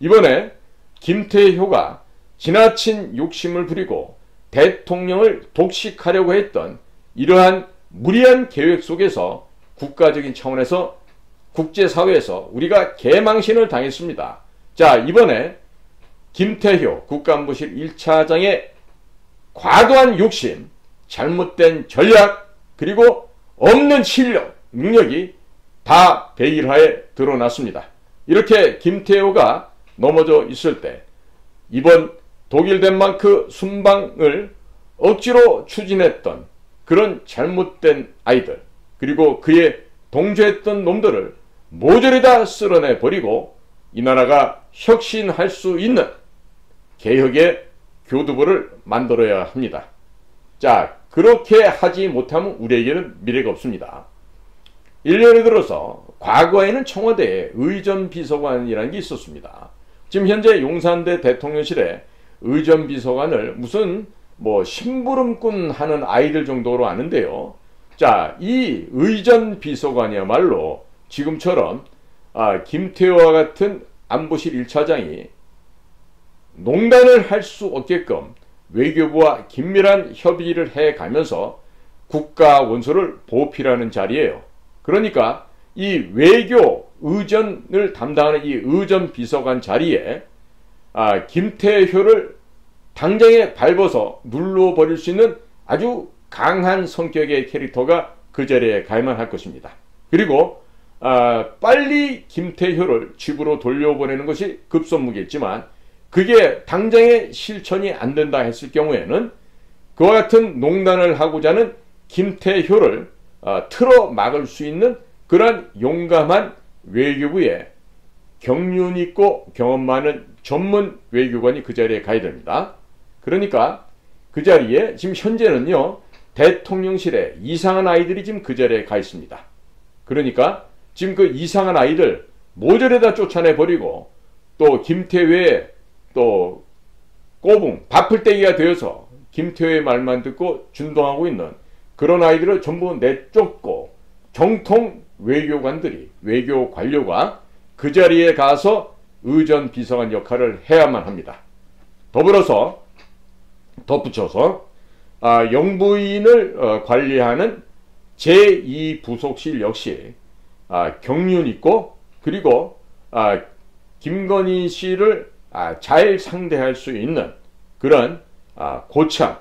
이번에 김태효가 지나친 욕심을 부리고 대통령을 독식하려고 했던 이러한 무리한 계획 속에서 국가적인 차원에서 국제사회에서 우리가 개망신을 당했습니다. 자, 이번에 김태효 국가안보실 1차장의 과도한 욕심, 잘못된 전략, 그리고 없는 실력, 능력이 다 베일하에 드러났습니다. 이렇게 김태효가 넘어져 있을 때 이번 독일 덴마크 순방을 억지로 추진했던 그런 잘못된 아이들, 그리고 그에 동조했던 놈들을 모조리 다 쓸어내 버리고 이 나라가 혁신할 수 있는 개혁의 교두보를 만들어야 합니다. 자, 그렇게 하지 못하면 우리에게는 미래가 없습니다. 1년에 들어서 과거에는 청와대에 의전비서관이라는 게 있었습니다. 지금 현재 용산대 대통령실에 의전비서관을 무슨 심부름꾼 하는 아이들 정도로 아는데요. 자, 이 의전비서관이야말로 지금처럼 김태호와 같은 안보실 1차장이 농단을 할 수 없게끔 외교부와 긴밀한 협의를 해가면서 국가 원수를 보필하는 자리예요. 그러니까 이 외교 의전을 담당하는 이 의전 비서관 자리에 김태효를 당장에 밟아서 눌러버릴 수 있는 아주 강한 성격의 캐릭터가 그 자리에 가야만 할 것입니다. 그리고 빨리 김태효를 집으로 돌려보내는 것이 급선무겠지만 그게 당장에 실천이 안 된다 했을 경우에는 그와 같은 농단을 하고자 하는 김태효를 틀어 막을 수 있는 그런 용감한 외교부에 경륜 있고 경험 많은 전문 외교관이 그 자리에 가야 됩니다. 그러니까 그 자리에 지금 현재는요, 대통령실에 이상한 아이들이 지금 그 자리에 가 있습니다. 그러니까 지금 그 이상한 아이들 모조리다 쫓아내버리고 또 김태회의 또 꼬붕, 바풀떼기가 되어서 김태회의 말만 듣고 준동하고 있는 그런 아이들을 전부 내쫓고 정통 외교관들이, 외교 관료가 그 자리에 가서 의전 비서관 역할을 해야만 합니다. 더불어서 덧붙여서 영부인을 관리하는 제2부속실 역시 경륜 있고 그리고 김건희 씨를 잘 상대할 수 있는 그런 고참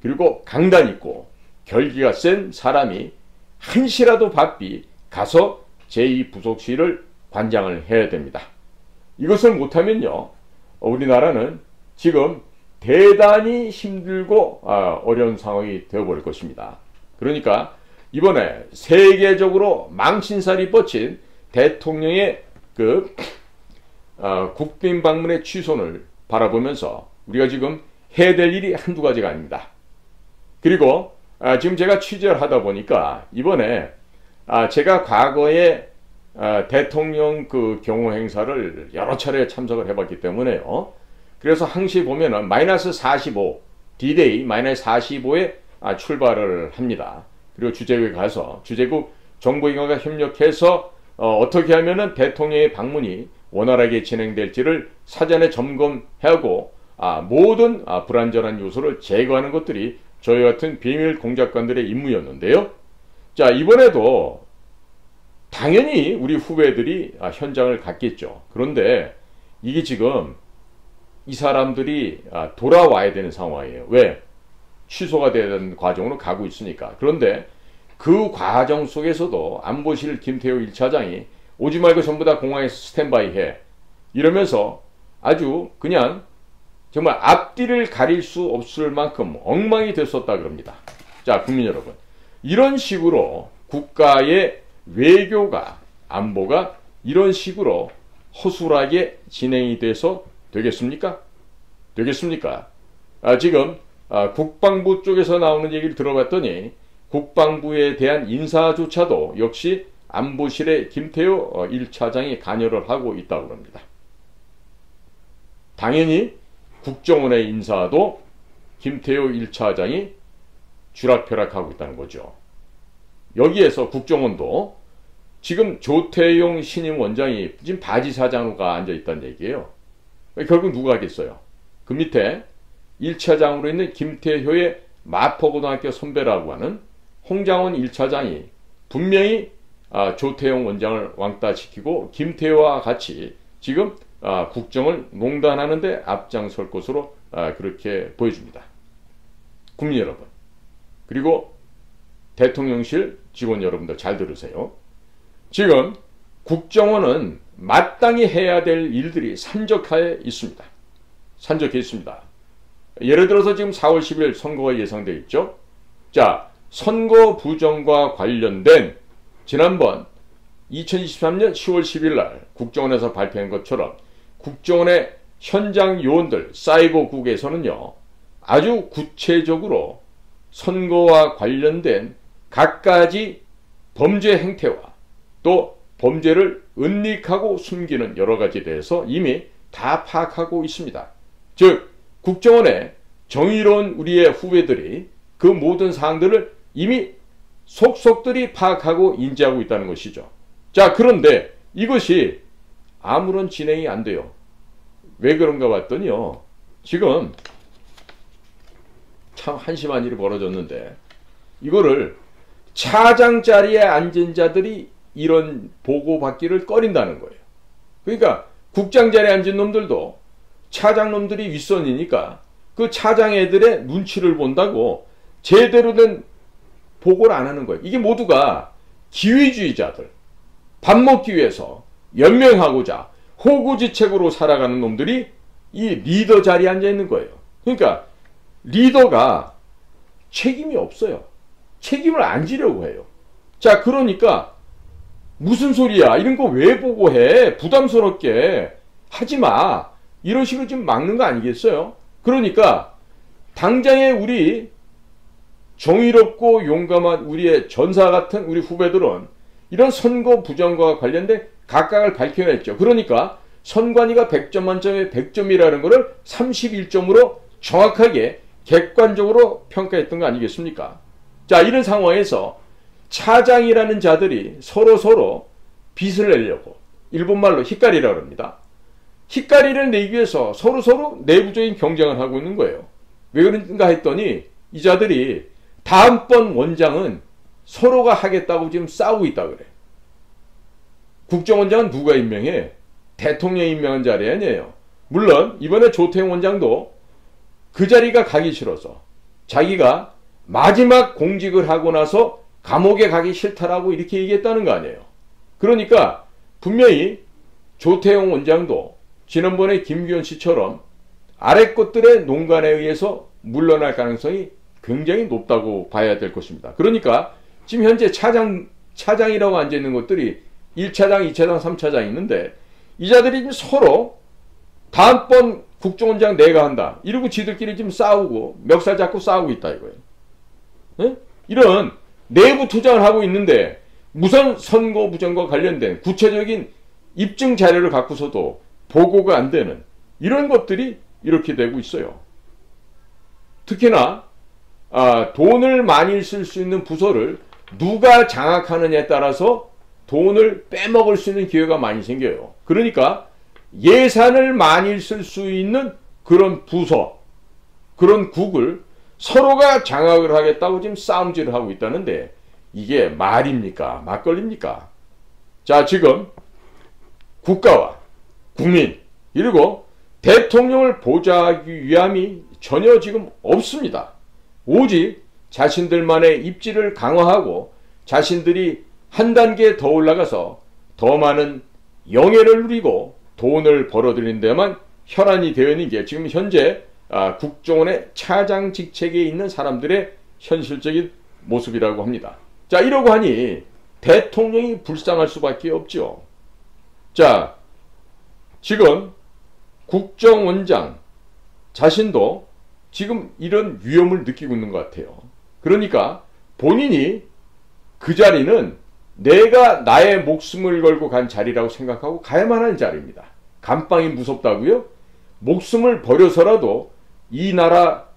그리고 강단 있고 결기가 센 사람이 한시라도 바삐 가서 제2부속실을 관장을 해야 됩니다. 이것을 못하면요, 우리나라는 지금 대단히 힘들고 어려운 상황이 되어버릴 것입니다. 그러니까 이번에 세계적으로 망신살이 뻗친 대통령의 그 국빈 방문의 취소를 바라보면서 우리가 지금 해야 될 일이 한두 가지가 아닙니다. 그리고 지금 제가 취재를 하다 보니까 이번에 제가 과거에 대통령 그 경호 행사를 여러 차례 참석을 해봤기 때문에요. 그래서 항시 보면은 마이너스 45, D-Day 마이너스 45에 출발을 합니다. 그리고 주재국에 가서 주재국 정보기관과 협력해서 어떻게 하면은 대통령의 방문이 원활하게 진행될지를 사전에 점검하고 모든 불안전한 요소를 제거하는 것들이 저희 같은 비밀 공작관들의 임무였는데요. 자, 이번에도 당연히 우리 후배들이 현장을 갔겠죠. 그런데 이게 지금 이 사람들이 돌아와야 되는 상황이에요. 왜? 취소가 되는 과정으로 가고 있으니까. 그런데 그 과정 속에서도 안보실 김태호 1차장이 오지 말고 전부 다 공항에서 스탠바이 해. 이러면서 아주 그냥 정말 앞뒤를 가릴 수 없을 만큼 엉망이 됐었다 그럽니다. 자, 국민 여러분. 이런 식으로 국가의 외교가, 안보가 이런 식으로 허술하게 진행이 돼서 되겠습니까? 되겠습니까? 지금 국방부 쪽에서 나오는 얘기를 들어봤더니 국방부에 대한 인사조차도 역시 안보실의 김태호 1차장이 관여를 하고 있다고 합니다. 당연히 국정원의 인사도 김태호 1차장이 쥐락펴락하고 있다는 거죠. 여기에서 국정원도 지금 조태용 신임 원장이 지금 바지사장으로 앉아있다는 얘기예요. 결국 누가 하겠어요? 그 밑에 1차장으로 있는 김태효의 마포고등학교 선배라고 하는 홍장원 1차장이 분명히 조태용 원장을 왕따시키고 김태효와 같이 지금 국정을 농단하는 데 앞장설 것으로 그렇게 보여줍니다. 국민 여러분, 그리고 대통령실 직원 여러분들 잘 들으세요. 지금 국정원은 마땅히 해야 될 일들이 산적해 있습니다. 산적해 있습니다. 예를 들어서 지금 4월 10일 선거가 예상되어 있죠. 자, 선거 부정과 관련된 지난번 2023년 10월 10일 날 국정원에서 발표한 것처럼 국정원의 현장 요원들 사이버국에서는요, 아주 구체적으로 선거와 관련된 갖가지 범죄 행태와 또 범죄를 은닉하고 숨기는 여러 가지에 대해서 이미 다 파악하고 있습니다. 즉, 국정원의 정의로운 우리의 후배들이 그 모든 사항들을 이미 속속들이 파악하고 인지하고 있다는 것이죠. 자, 그런데 이것이 아무런 진행이 안 돼요. 왜 그런가 봤더니요. 지금 참 한심한 일이 벌어졌는데 이거를 차장 자리에 앉은 자들이 이런 보고받기를 꺼린다는 거예요. 그러니까 국장 자리에 앉은 놈들도 차장 놈들이 윗선이니까 그 차장 애들의 눈치를 본다고 제대로 된 보고를 안 하는 거예요. 이게 모두가 기회주의자들, 밥 먹기 위해서 연명하고자 호구지책으로 살아가는 놈들이 이 리더 자리에 앉아 있는 거예요. 그러니까 리더가 책임이 없어요. 책임을 안 지려고 해요. 자, 그러니까 무슨 소리야? 이런 거 왜 보고해? 부담스럽게 하지 마. 이런 식으로 지금 막는 거 아니겠어요? 그러니까 당장에 우리 정의롭고 용감한 우리의 전사 같은 우리 후배들은 이런 선거 부정과 관련된 각각을 밝혀냈죠. 그러니까 선관위가 100점 만점에 100점이라는 것을 31점으로 정확하게 객관적으로 평가했던 거 아니겠습니까? 자, 이런 상황에서 차장이라는 자들이 서로 빚을 내려고 일본말로 히카리라고 합니다. 히카리를 내기 위해서 서로 내부적인 경쟁을 하고 있는 거예요. 왜 그런가 했더니 이 자들이 다음번 원장은 서로가 하겠다고 지금 싸우고 있다 그래. 국정원장은 누가 임명해? 대통령이 임명한 자리 아니에요. 물론 이번에 조태용 원장도 그 자리가 가기 싫어서 자기가 마지막 공직을 하고 나서 감옥에 가기 싫다라고 이렇게 얘기했다는 거 아니에요. 그러니까 분명히 조태용 원장도 지난번에 김규현 씨처럼 아래 것들의 농간에 의해서 물러날 가능성이 굉장히 높다고 봐야 될 것입니다. 그러니까 지금 현재 차장이라고 앉아있는 것들이 1차장, 2차장, 3차장 있는데 이 자들이 지금 서로 다음번 국정원장 내가 한다. 이러고 지들끼리 지금 싸우고 멱살 잡고 싸우고 있다 이거예요. 네? 이런 내부 투쟁을 하고 있는데 무슨 선거 부정과 관련된 구체적인 입증 자료를 갖고서도 보고가 안 되는 이런 것들이 이렇게 되고 있어요. 특히나 돈을 많이 쓸 수 있는 부서를 누가 장악하느냐에 따라서 돈을 빼먹을 수 있는 기회가 많이 생겨요. 그러니까 예산을 많이 쓸 수 있는 그런 부서, 그런 국을 서로가 장악을 하겠다고 지금 싸움질을 하고 있다는데 이게 말입니까? 막걸리입니까? 자, 지금 국가와 국민 그리고 대통령을 보좌하기 위함이 전혀 지금 없습니다. 오직 자신들만의 입지를 강화하고 자신들이 한 단계 더 올라가서 더 많은 영예를 누리고 돈을 벌어들이는 데만 혈안이 되어 있는 게 지금 현재 국정원의 차장 직책에 있는 사람들의 현실적인 모습이라고 합니다. 자, 이러고 하니 대통령이 불쌍할 수밖에 없죠. 자, 지금 국정원장 자신도 지금 이런 위험을 느끼고 있는 것 같아요. 그러니까 본인이 그 자리는 내가 나의 목숨을 걸고 간 자리라고 생각하고 가야만 하는 자리입니다. 감방이 무섭다고요? 목숨을 버려서라도 이 나라,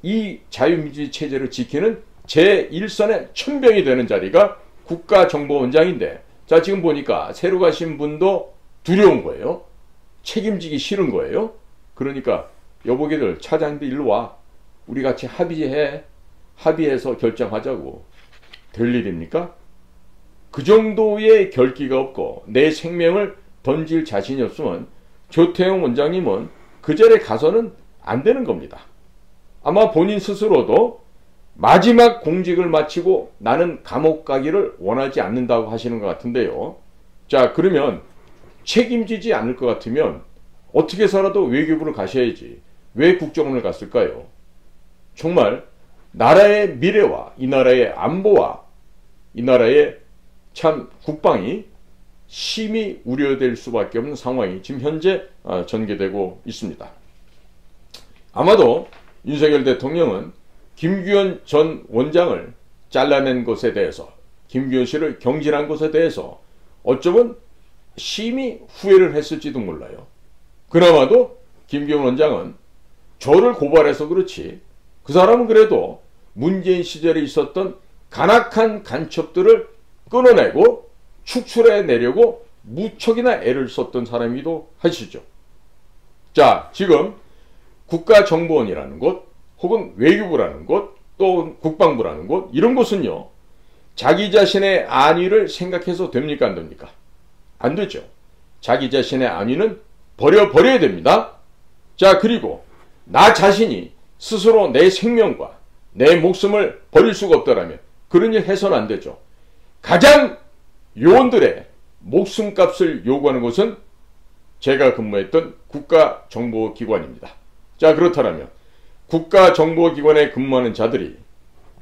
이 자유민주주의 체제를 지키는 제1선의 천병이 되는 자리가 국가정보원장인데, 자, 지금 보니까 새로 가신 분도 두려운 거예요. 책임지기 싫은 거예요. 그러니까 여보게들 차장들 일로 와. 우리 같이 합의해. 합의해서 결정하자고. 될 일입니까? 그 정도의 결기가 없고 내 생명을 던질 자신이 없으면 조태용 원장님은 그 자리에 가서는 안 되는 겁니다. 아마 본인 스스로도 마지막 공직을 마치고 나는 감옥 가기를 원하지 않는다고 하시는 것 같은데요. 자, 그러면 책임지지 않을 것 같으면 어떻게 해서라도 외교부를 가셔야지 왜 국정원을 갔을까요? 정말 나라의 미래와 이 나라의 안보와 이 나라의 참 국방이 심히 우려될 수밖에 없는 상황이 지금 현재 전개되고 있습니다. 아마도 윤석열 대통령은 김규현 전 원장을 잘라낸 것에 대해서, 김규현 씨를 경질한 것에 대해서 어쩌면 심히 후회를 했을지도 몰라요. 그나마도 김규현 원장은 저를 고발해서 그렇지 그 사람은 그래도 문재인 시절에 있었던 간악한 간첩들을 끊어내고 축출해내려고 무척이나 애를 썼던 사람이기도 하시죠. 자, 지금 국가정보원이라는 곳, 혹은 외교부라는 곳, 또 국방부라는 곳, 이런 곳은요, 자기 자신의 안위를 생각해서 됩니까? 안 됩니까? 안 되죠. 자기 자신의 안위는 버려야 됩니다. 자, 그리고 나 자신이 스스로 내 생명과 내 목숨을 버릴 수가 없더라면 그런 일 해서는 안 되죠. 가장 요원들의 목숨값을 요구하는 곳은 제가 근무했던 국가정보기관입니다. 자, 그렇다면 국가정보기관에 근무하는 자들이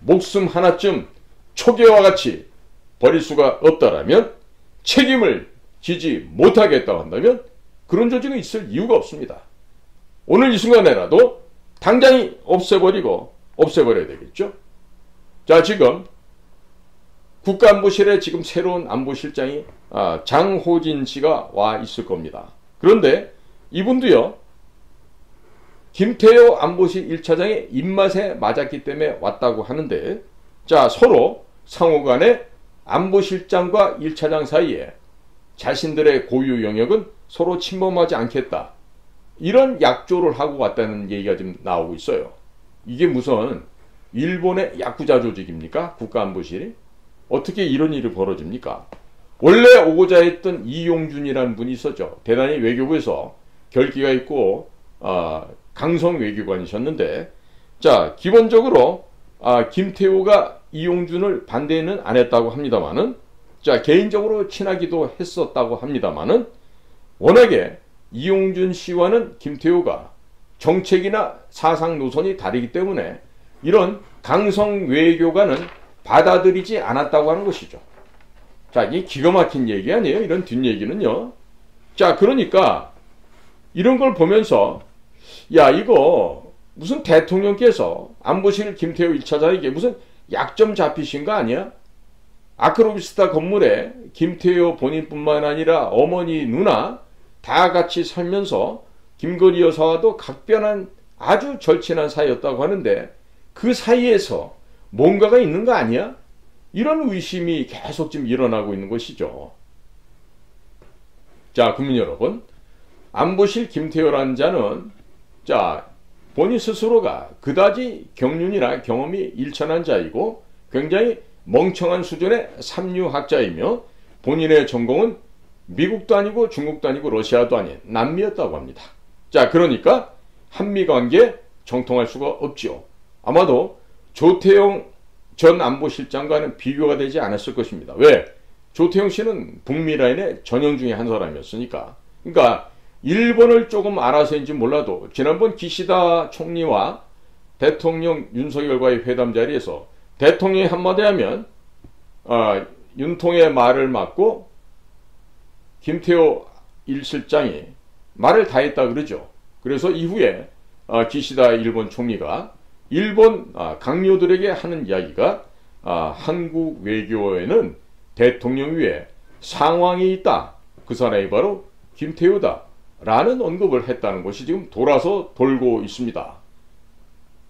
목숨 하나쯤 초계와 같이 버릴 수가 없다라면, 책임을 지지 못하겠다고 한다면 그런 조직은 있을 이유가 없습니다. 오늘 이 순간에라도 당장이 없애버려야 되겠죠. 자, 지금 국가안보실에 지금 새로운 안보실장이 장호진 씨가 와 있을 겁니다. 그런데 이분도요, 김태효 안보실 1차장의 입맛에 맞았기 때문에 왔다고 하는데, 자, 서로 상호간에 안보실장과 1차장 사이에 자신들의 고유 영역은 서로 침범하지 않겠다, 이런 약조를 하고 왔다는 얘기가 지금 나오고 있어요. 이게 무슨 일본의 야쿠자 조직입니까? 국가안보실이? 어떻게 이런 일이 벌어집니까? 원래 오고자 했던 이용준이라는 분이 있었죠. 대단히 외교부에서 결기가 있고 강성 외교관이셨는데, 자, 기본적으로 김태호가 이용준을 반대는 안 했다고 합니다만은, 자, 개인적으로 친하기도 했었다고 합니다만은, 워낙에 이용준 씨와는 김태호가 정책이나 사상 노선이 다르기 때문에 이런 강성 외교관은 받아들이지 않았다고 하는 것이죠. 자, 이게 기가 막힌 얘기 아니에요? 이런 뒷얘기는요. 자, 그러니까 이런 걸 보면서, 야, 이거 무슨 대통령께서 안보실 김태호 1차장에게 무슨 약점 잡히신 거 아니야? 아크로비스타 건물에 김태호 본인뿐만 아니라 어머니, 누나 다 같이 살면서 김건희 여사와도 각별한 아주 절친한 사이였다고 하는데, 그 사이에서 뭔가가 있는 거 아니야? 이런 의심이 계속 지금 일어나고 있는 것이죠. 자, 국민 여러분, 안보실 김태호라는 자는, 자, 본인 스스로가 그다지 경륜이나 경험이 일천한 자이고 굉장히 멍청한 수준의 삼류학자이며, 본인의 전공은 미국도 아니고 중국도 아니고 러시아도 아닌 남미였다고 합니다. 자, 그러니까 한미관계 정통할 수가 없지요. 아마도 조태용 전 안보실장과는 비교가 되지 않았을 것입니다. 왜? 조태용 씨는 북미 라인의 전형 중에 한 사람이었으니까. 그러니까 일본을 조금 알아서인지 몰라도 지난번 기시다 총리와 대통령 윤석열과의 회담 자리에서 대통령이 한마디 하면 윤통의 말을 맞고 김태호 1실장이 말을 다 했다 그러죠. 그래서 이후에 기시다 일본 총리가 일본 강요들에게 하는 이야기가, 한국 외교에는 대통령 위에 상황이 있다, 그 사람이 바로 김태호다 라는 언급을 했다는 것이 지금 돌아서 돌고 있습니다.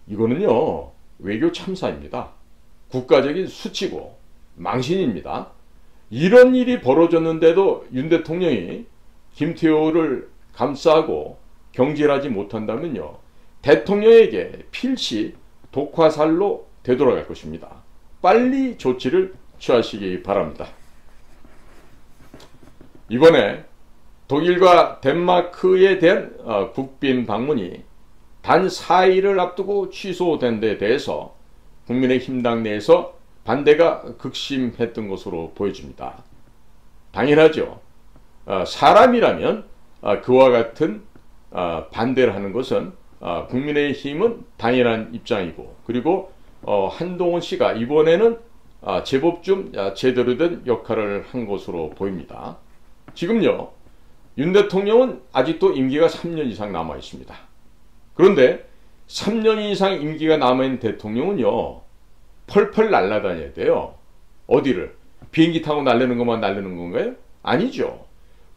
이거는요, 외교 참사입니다. 국가적인 수치고 망신입니다. 이런 일이 벌어졌는데도 윤 대통령이 김태호를 감싸고 경질하지 못한다면요, 대통령에게 필시 독화살로 되돌아갈 것입니다. 빨리 조치를 취하시기 바랍니다. 이번에 독일과 덴마크에 대한 국빈 방문이 단 4일을 앞두고 취소된 데 대해서 국민의힘당 내에서 반대가 극심했던 것으로 보여집니다. 당연하죠. 사람이라면 그와 같은 반대를 하는 것은 국민의힘은 당연한 입장이고, 그리고 한동훈 씨가 이번에는 제법 좀 제대로 된 역할을 한 것으로 보입니다. 지금요, 윤 대통령은 아직도 임기가 3년 이상 남아 있습니다. 그런데 3년 이상 임기가 남아있는 대통령은요, 펄펄 날아다녀야 돼요. 어디를? 비행기 타고 날르는 것만 날르는 건가요? 아니죠.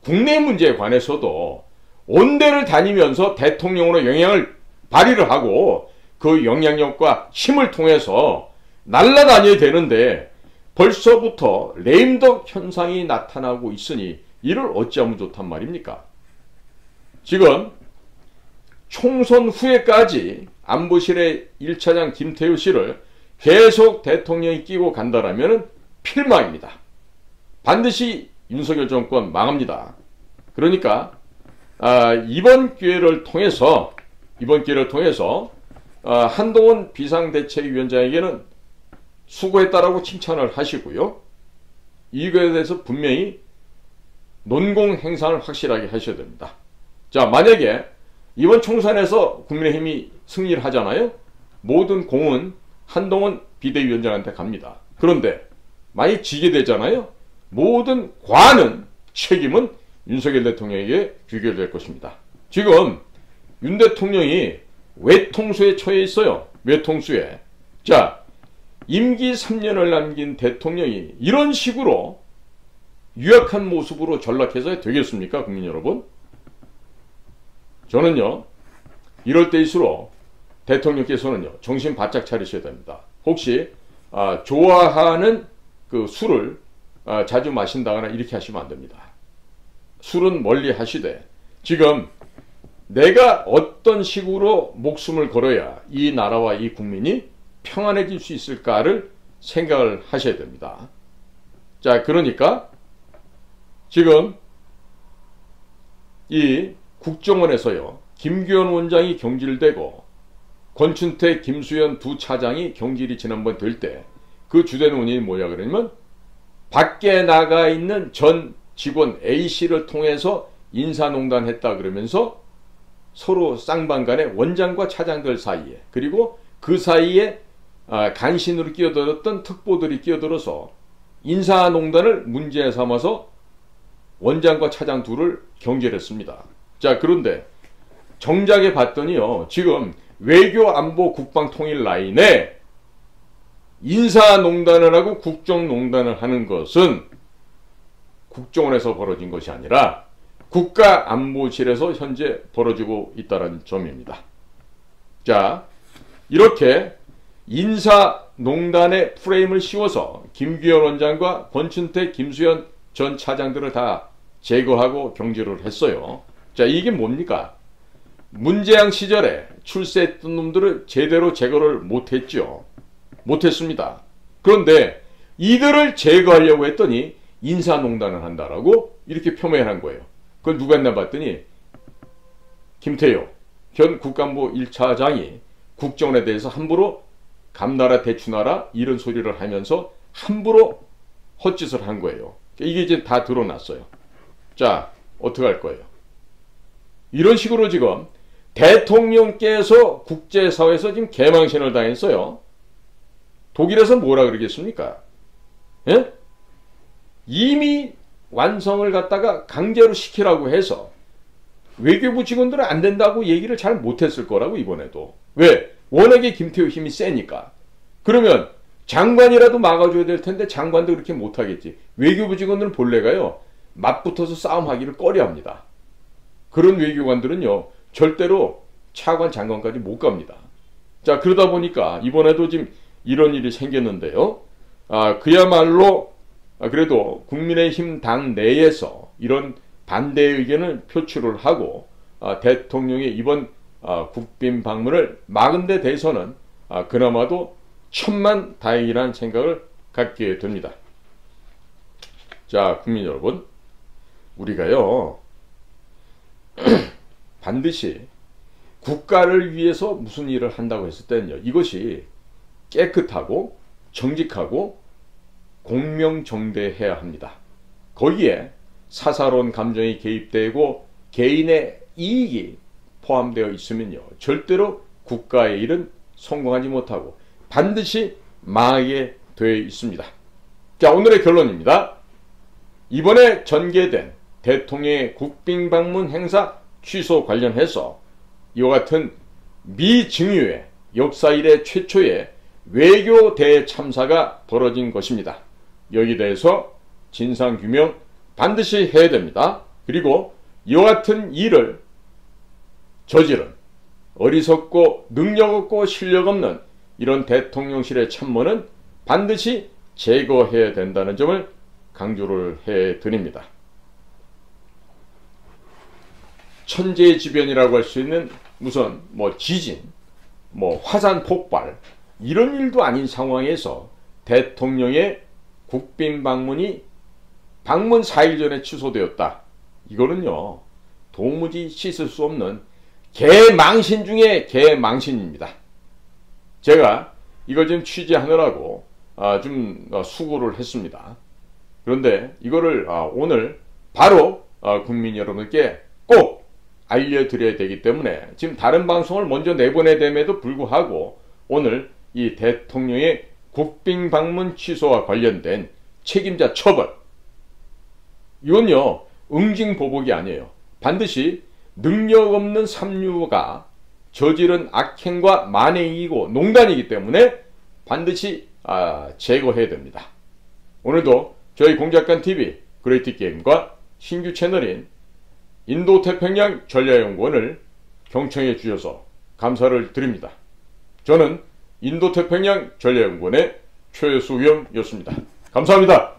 국내 문제에 관해서도 온데를 다니면서 대통령으로 영향을 발휘를 하고 그 영향력과 힘을 통해서 날아다녀야 되는데, 벌써부터 레임덕 현상이 나타나고 있으니 이를 어찌하면 좋단 말입니까? 지금 총선 후에까지 안보실의 1차장 김태우 씨를 계속 대통령이 끼고 간다라면 필망입니다. 반드시 윤석열 정권 망합니다. 그러니까 이번 기회를 통해서 한동훈 비상대책위원장에게는 수고했다라고 칭찬을 하시고요. 이거에 대해서 분명히 논공행상을 확실하게 하셔야 됩니다. 자, 만약에 이번 총선에서 국민의힘이 승리를 하잖아요. 모든 공은 한동훈 비대위원장한테 갑니다. 그런데 만약 지게 되잖아요. 모든 관은 책임은 윤석열 대통령에게 귀결될 것입니다. 지금 윤 대통령이 외통수에 처해 있어요. 외통수에. 자, 임기 3년을 남긴 대통령이 이런 식으로 유약한 모습으로 전락해서 되겠습니까? 국민 여러분? 저는요, 이럴 때일수록 대통령께서는요, 정신 바짝 차리셔야 됩니다. 혹시 좋아하는 그 술을 자주 마신다거나 이렇게 하시면 안 됩니다. 술은 멀리 하시되 지금 내가 어떤 식으로 목숨을 걸어야 이 나라와 이 국민이 평안해질 수 있을까를 생각을 하셔야 됩니다. 자, 그러니까 지금 이 국정원에서요, 김규현 원장이 경질되고 권춘태, 김수현 두 차장이 경질이 지난번 될 때 그 주된 원인이 뭐냐 그러면 밖에 나가 있는 전 직원 A씨를 통해서 인사농단했다 그러면서 서로 쌍방간에 원장과 차장들 사이에, 그리고 그 사이에 간신으로 끼어들었던 특보들이 끼어들어서 인사농단을 문제 삼아서 원장과 차장 둘을 경질했습니다. 자, 그런데 정작에 봤더니요, 지금 외교 안보 국방 통일 라인에 인사농단을 하고 국정농단을 하는 것은 국정원에서 벌어진 것이 아니라 국가안보실에서 현재 벌어지고 있다는 점입니다. 자, 이렇게 인사농단의 프레임을 씌워서 김규현 원장과 권춘태, 김수현 전 차장들을 다 제거하고 경질을 했어요. 자, 이게 뭡니까? 문재양 시절에 출세했던 놈들을 제대로 제거를 못했죠. 못했습니다. 그런데 이들을 제거하려고 했더니 인사농단을 한다라고 이렇게 표명한 거예요. 그걸 누가 했나 봤더니 김태효 현 국가안보 1차장이 국정원에 대해서 함부로 감나라 대추나라 이런 소리를 하면서 함부로 헛짓을 한 거예요. 이게 이제 다 드러났어요. 자, 어떻게 할 거예요? 이런 식으로 지금 대통령께서 국제사회에서 지금 개망신을 당했어요. 독일에서 뭐라 그러겠습니까? 예? 이미 완성을 갖다가 강제로 시키라고 해서 외교부 직원들은 안 된다고 얘기를 잘 못했을 거라고, 이번에도. 왜? 워낙에 김태우 힘이 세니까. 그러면 장관이라도 막아줘야 될 텐데 장관도 그렇게 못하겠지. 외교부 직원들은 본래가요, 맞붙어서 싸움하기를 꺼려합니다. 그런 외교관들은요, 절대로 차관 장관까지 못 갑니다. 자, 그러다 보니까 이번에도 지금 이런 일이 생겼는데요. 그야말로 그래도 국민의힘 당 내에서 이런 반대 의견을 표출을 하고 대통령의 이번 국빈 방문을 막은 데 대해서는 그나마도 천만 다행이라는 생각을 갖게 됩니다. 자, 국민 여러분, 우리가요 반드시 국가를 위해서 무슨 일을 한다고 했을 때는요, 이것이 깨끗하고 정직하고 공명정대해야 합니다. 거기에 사사로운 감정이 개입되고 개인의 이익이 포함되어 있으면요, 절대로 국가의 일은 성공하지 못하고 반드시 망하게 되어 있습니다. 자, 오늘의 결론입니다. 이번에 전개된 대통령의 국빈 방문 행사 취소 관련해서 이와 같은 미증유의 역사 이래 최초의 외교 대참사가 벌어진 것입니다. 여기에 대해서 진상규명 반드시 해야 됩니다. 그리고 이와 같은 일을 저지른 어리석고 능력 없고 실력 없는 이런 대통령실의 참모는 반드시 제거해야 된다는 점을 강조를 해 드립니다. 천재지변이라고 할 수 있는 무슨 뭐 지진, 뭐 화산 폭발 이런 일도 아닌 상황에서 대통령의 국빈 방문이 방문 4일 전에 취소되었다. 이거는요 도무지 씻을 수 없는 개망신 중에 개망신입니다. 제가 이걸 좀 취재하느라고 좀 수고를 했습니다. 그런데 이거를 오늘 바로 국민 여러분께 꼭 알려드려야 되기 때문에 지금 다른 방송을 먼저 내보내됨에도 불구하고 오늘 이 대통령의 국빈 방문 취소와 관련된 책임자 처벌, 이건요 응징보복이 아니에요. 반드시 능력 없는 삼류가 저지른 악행과 만행이고 농단이기 때문에 반드시 제거해야 됩니다. 오늘도 저희 공작관TV 그레이트게임과 신규 채널인 인도태평양 전략연구원을 경청해 주셔서 감사를 드립니다. 저는 인도태평양 전략연구원의 최수겸이었습니다. 감사합니다.